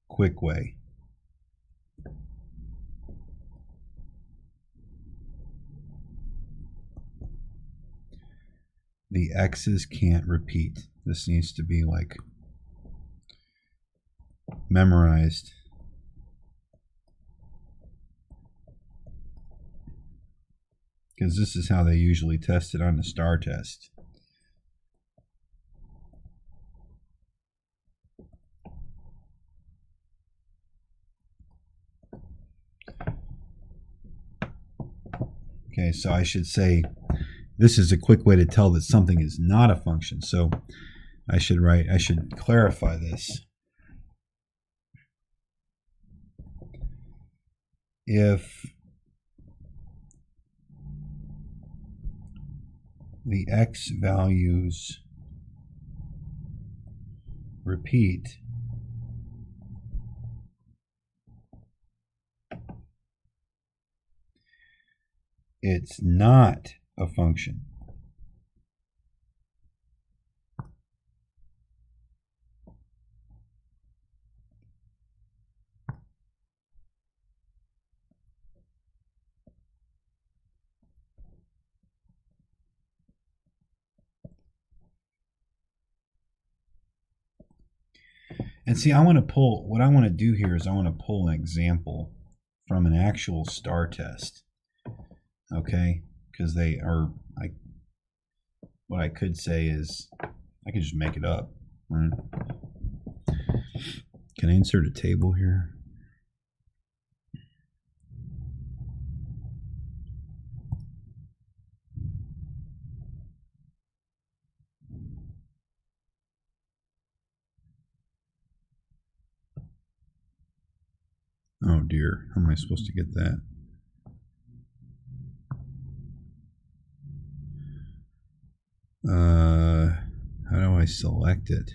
Quick way. The x's can't repeat. This needs to be like memorized. Because this is how they usually test it on the STAR test. Okay, so I should say this is a quick way to tell that something is not a function. So I should clarify this. If the x values repeat, it's not a function. And see, I want to pull, what I want to do here is I want to pull an example from an actual star test. Okay? Because they are, what I could say is, I could just make it up. Right? Can I insert a table here? Oh dear, how am I supposed to get that? How do I select it?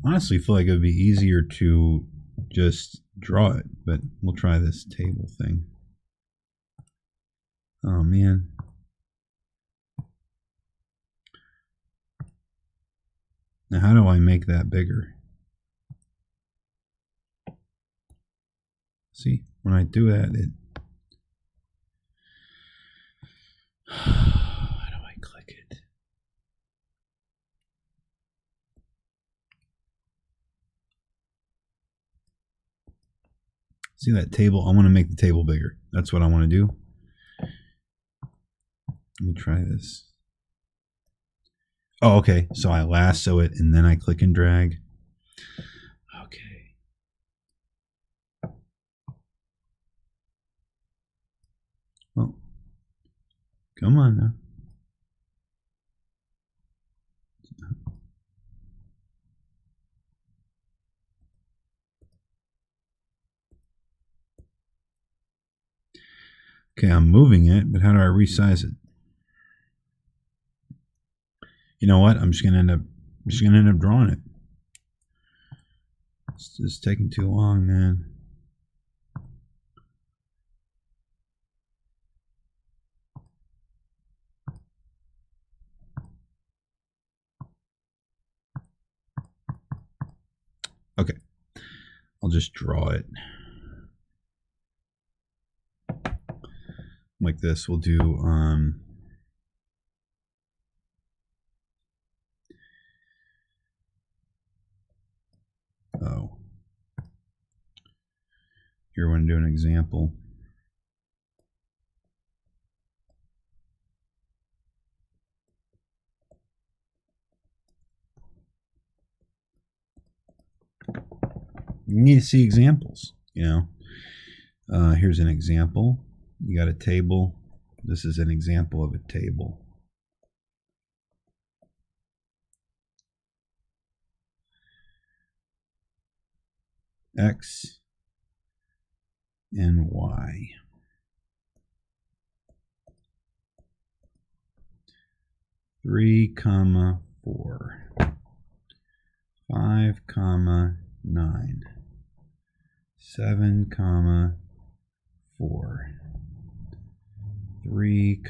Honestly, feel like it would be easier to just draw it, but we'll try this table thing. Oh man. Now how do I make that bigger? See, when I do that, it... How do I click it? See that table? I want to make the table bigger. That's what I want to do. Let me try this. Oh, okay. So I lasso it and then I click and drag. Okay. Well, come on now. Okay, I'm moving it, but how do I resize it? You know what? I'm just gonna end up drawing it. It's just taking too long, man. Okay, I'll just draw it like this. We'll do oh, here I want to do an example. You need to see examples, you know. Here's an example. You got a table. This is an example of a table. X and Y. 3, 4. 5, 9. 7, 4. 3,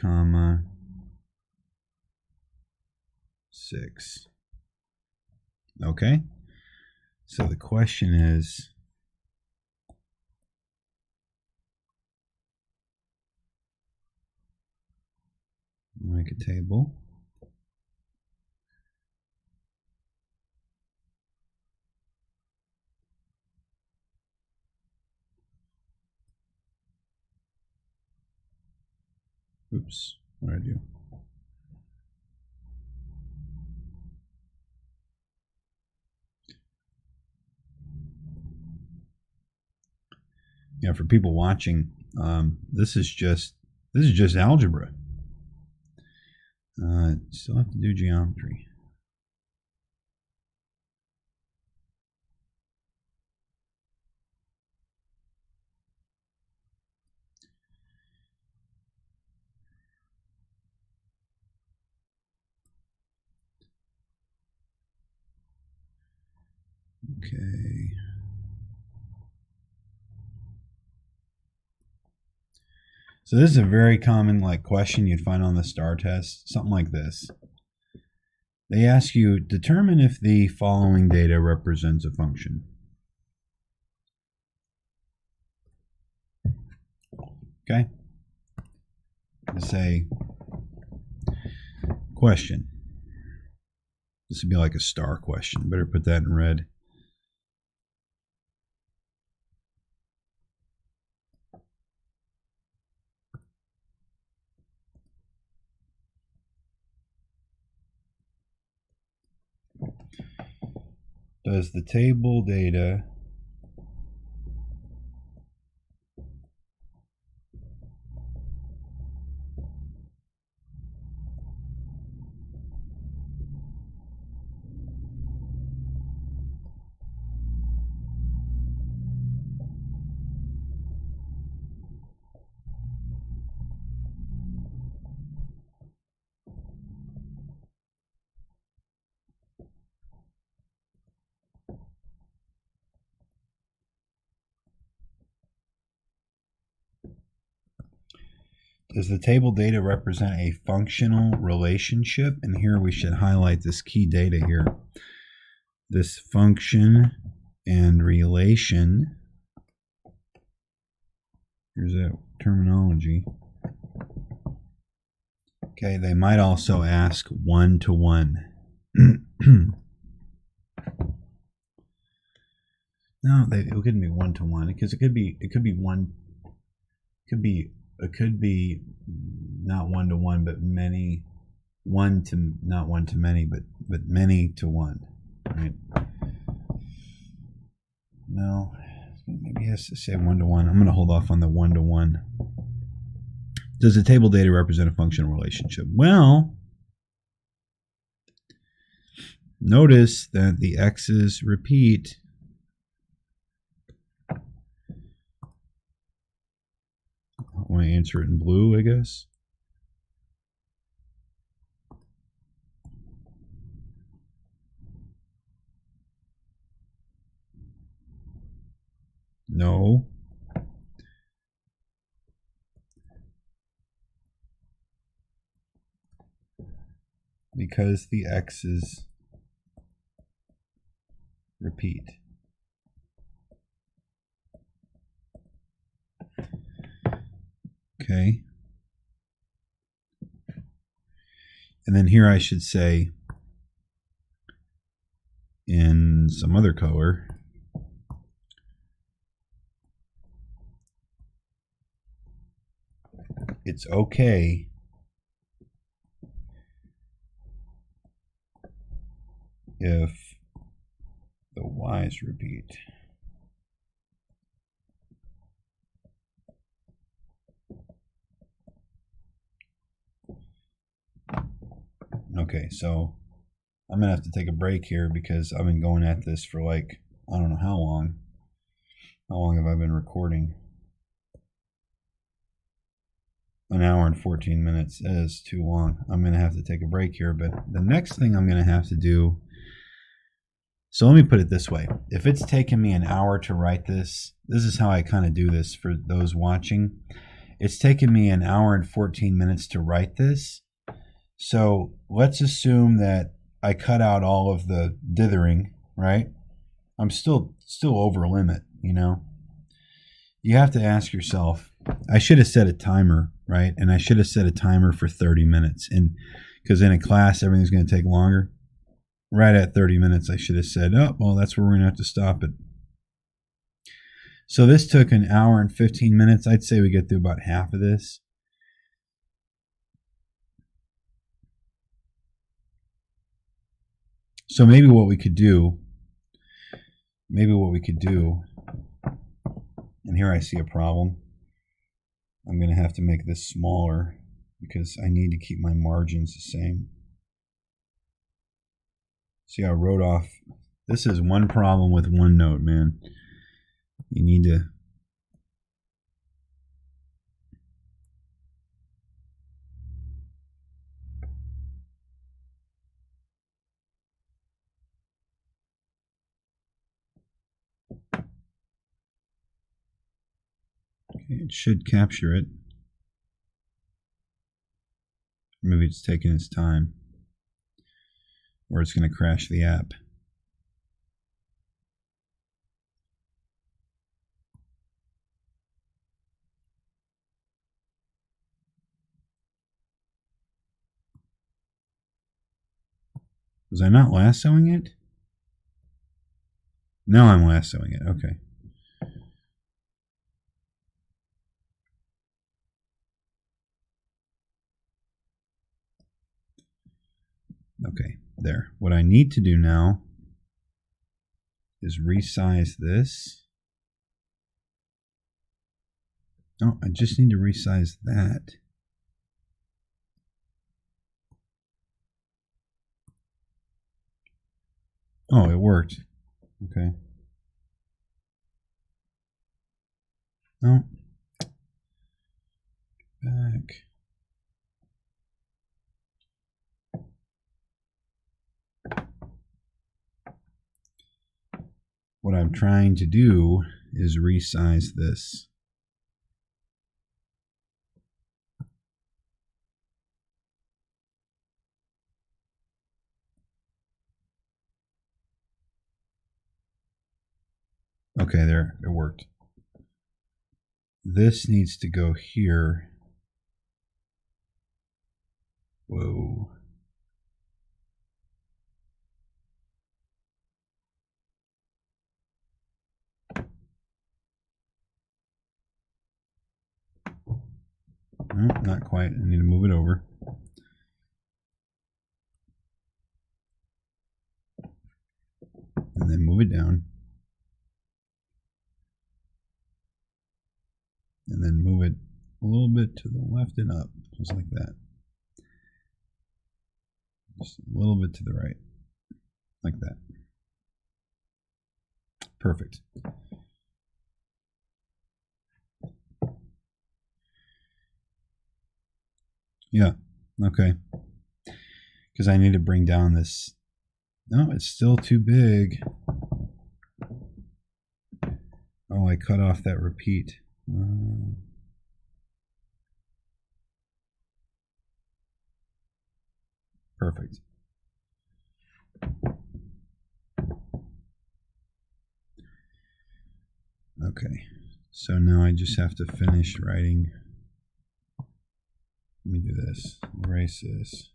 6. Okay? So the question is, make a table. Oops, what did I do? Yeah, for people watching, this is just algebra. Still have to do geometry. Okay. So this is a very common like question you'd find on the STAR test, something like this. They ask you, determine if the following data represents a function. Okay? Say, question. This would be like a STAR question. Better put that in red. Does the table data represent a functional relationship? And here we should highlight this key data here. This function and relation. Here's that terminology. Okay, they might also ask one-to-one. No, it couldn't be one-to-one because it could be one. It could be not one-to-one, but many. Not one to many, but many to one. Right? No, maybe it has to say one-to-one. I'm going to hold off on the one-to-one. Does the table data represent a functional relationship? Well, notice that the x's repeat. I want to answer it in blue, I guess. No. Because the x's repeat. Okay. And then here I should say in some other color, it's okay if the y's repeat. Okay, so I'm going to have to take a break here because I've been going at this for like, I don't know how long. How long have I been recording? An hour and 14 minutes is too long. I'm going to have to take a break here, but the next thing I'm going to have to do, so let me put it this way. If it's taken me an hour to write this, this is how I kind of do this for those watching. It's taken me an hour and 14 minutes to write this. So let's assume that I cut out all of the dithering, right? I'm still over limit, you know? You have to ask yourself, I should have set a timer, right? And I should have set a timer for 30 minutes. And because in a class, everything's going to take longer. Right at 30 minutes, I should have said, oh, well, that's where we're going to have to stop it. So this took an hour and 15 minutes. I'd say we get through about half of this. So maybe what we could do, and here I see a problem. I'm going to have to make this smaller because I need to keep my margins the same. See, I wrote off. This is one problem with OneNote, man. You need to. Okay, it should capture it. Maybe it's taking its time, or it's going to crash the app. Was I not lassoing it? Now I'm lassoing it. Okay. Okay, there. What I need to do now is resize this. Oh, I just need to resize that. Oh, it worked. Okay. No. Back. What I'm trying to do is resize this. Okay, there, it worked. This needs to go here. Whoa. No, not quite. I need to move it over. And then move it down. And then move it a little bit to the left and up, just like that. Just a little bit to the right, like that. Perfect. Yeah, okay. Because I need to bring down this. No, it's still too big. Oh, I cut off that repeat. Perfect. Okay, so now I just have to finish writing. Let me do this. Erase this.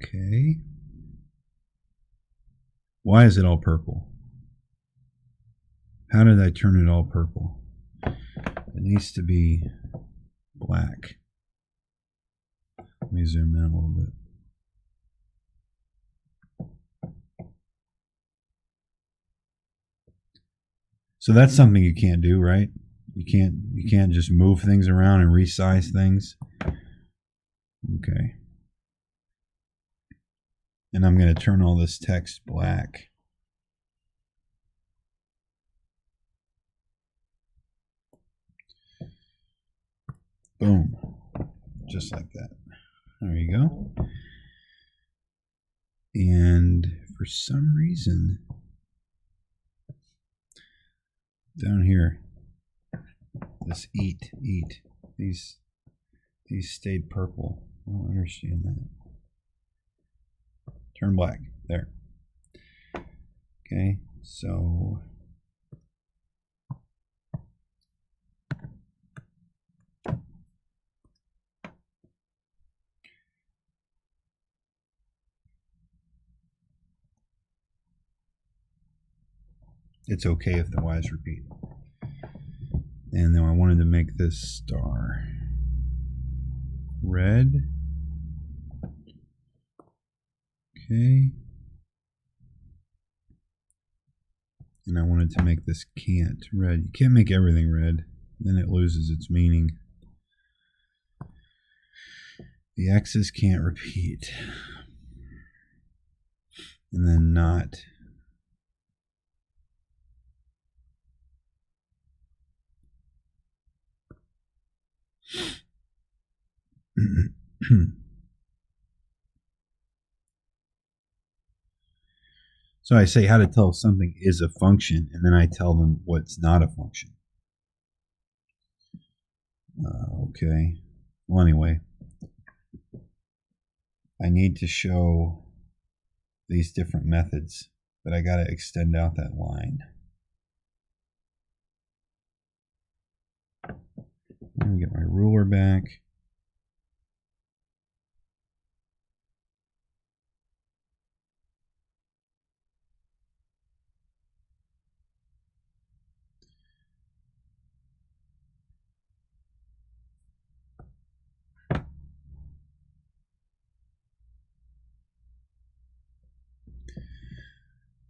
Okay. Why is it all purple? How did I turn it all purple? It needs to be black. Let me zoom in a little bit. So that's something you can't do, right? You can't just move things around and resize things. Okay. And I'm going to turn all this text black. Boom. Just like that. There you go. And for some reason, down here, this eat, these stayed purple. I don't understand that. Turn black. There. Okay, so it's okay if the Y's repeat. And then I wanted to make this star red. Okay. And I wanted to make this can't red. You can't make everything red, then it loses its meaning. The X's can't repeat. And then not. So I say how to tell if something is a function, and then I tell them what's not a function. Okay. Well, anyway, I need to show these different methods, but I got to extend out that line. Let me get my ruler back.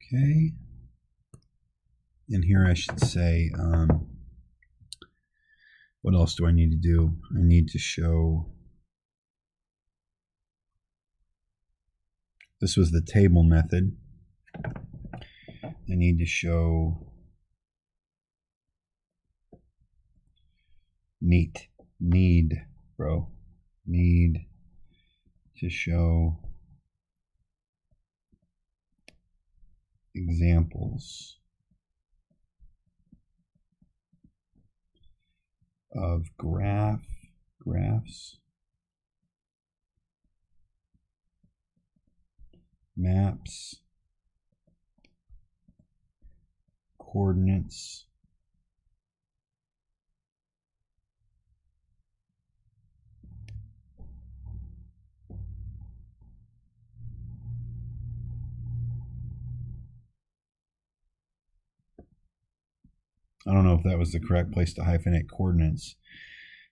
Okay. And here I should say, what else do I need to do? I need to show, this was the table method. I need to show need to show examples of graphs, maps, coordinates, I don't know if that was the correct place to hyphenate coordinates.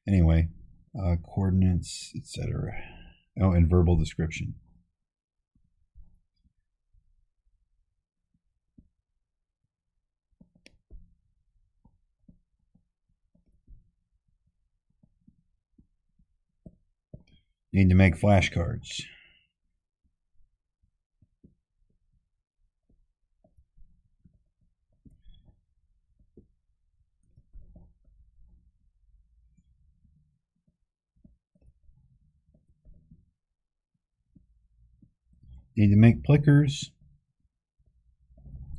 Anyway, coordinates, etc. Oh, and verbal description. Need to make flashcards. Need to make plickers.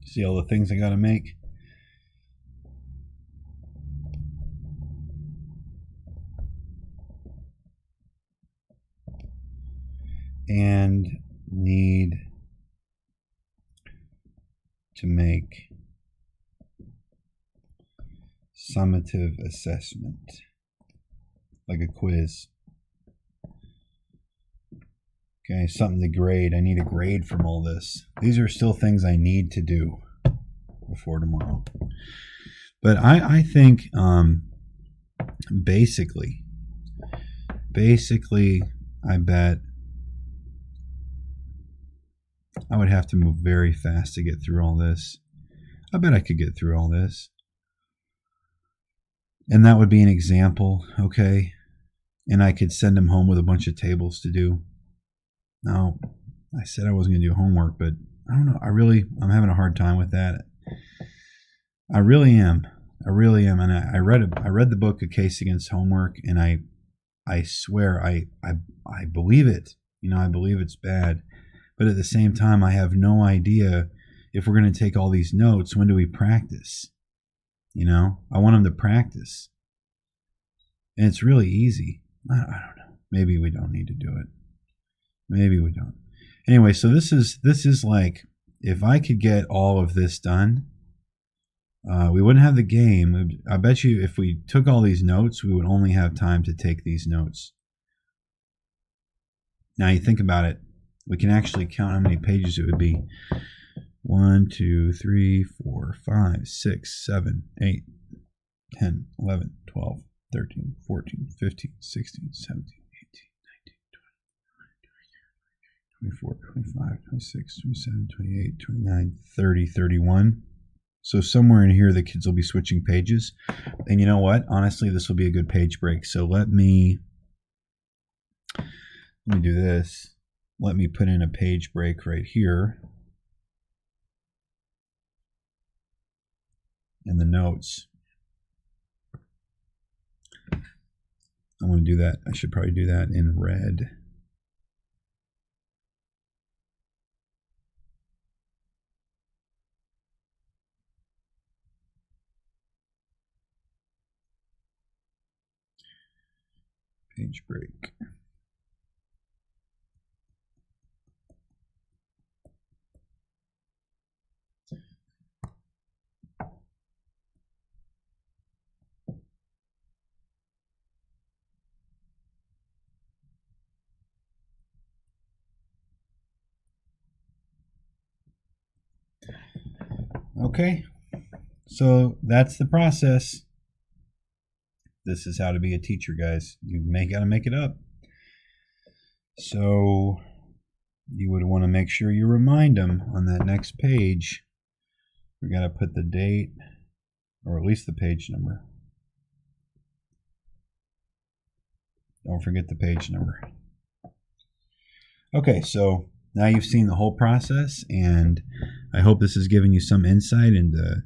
See all the things I got to make. And need to make summative assessment, like a quiz. Okay, something to grade. I need a grade from all this. These are still things I need to do before tomorrow. But I think basically, I bet I would have to move very fast to get through all this. I bet I could get through all this. And that would be an example, okay? And I could send them home with a bunch of tables to do. Now, I said I wasn't going to do homework, but I don't know. I'm having a hard time with that. I really am. And I read the book A Case Against Homework, and I swear I believe it. I believe it's bad. But at the same time, I have no idea if we're going to take all these notes, when do we practice? I want them to practice. And it's really easy. I don't know. Maybe we don't need to do it. Maybe we don't. Anyway, so this is like, if I could get all of this done, we wouldn't have the game. I bet you if we took all these notes, we would only have time to take these notes. Now you think about it. We can actually count how many pages it would be. 1, 2, 3, 4, 5, 6, 7, 8, 10, 11, 12, 13, 14, 15, 16, 17, 18, 19, 20, 24, 25, 26, 27, 28, 29, 30, 31. So somewhere in here, the kids will be switching pages. And you know what? Honestly, this will be a good page break. So let me do this. Let me put in a page break right here in the notes. I'm going to do that. I should probably do that in red. Page break. Okay, so that's the process. This is how to be a teacher, guys. You gotta make it up. So you would want to make sure you remind them on that next page. We gotta put the date, or at least the page number. Don't forget the page number. Okay, so now you've seen the whole process, and I hope this has given you some insight into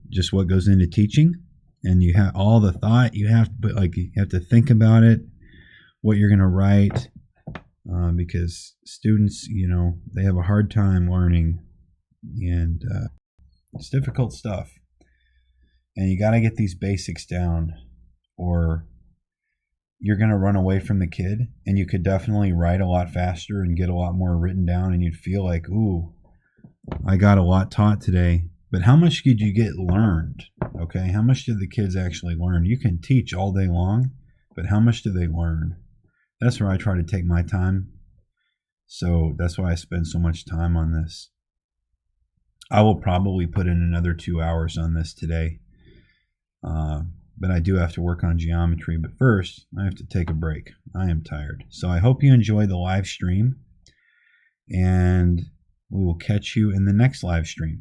just what goes into teaching. And you have all the thought you have, but like you have to think about it, what you're going to write, because students, they have a hard time learning, and it's difficult stuff. And you got to get these basics down, or you're going to run away from the kid. And you could definitely write a lot faster and get a lot more written down, and you'd feel like, ooh, I got a lot taught today. But how much did you get learned? Okay, how much did the kids actually learn? You can teach all day long, but how much do they learn? That's where I try to take my time. So that's why I spend so much time on this. I will probably put in another 2 hours on this today. But I do have to work on geometry. But first, I have to take a break. I am tired. So I hope you enjoy the live stream. And we will catch you in the next live stream.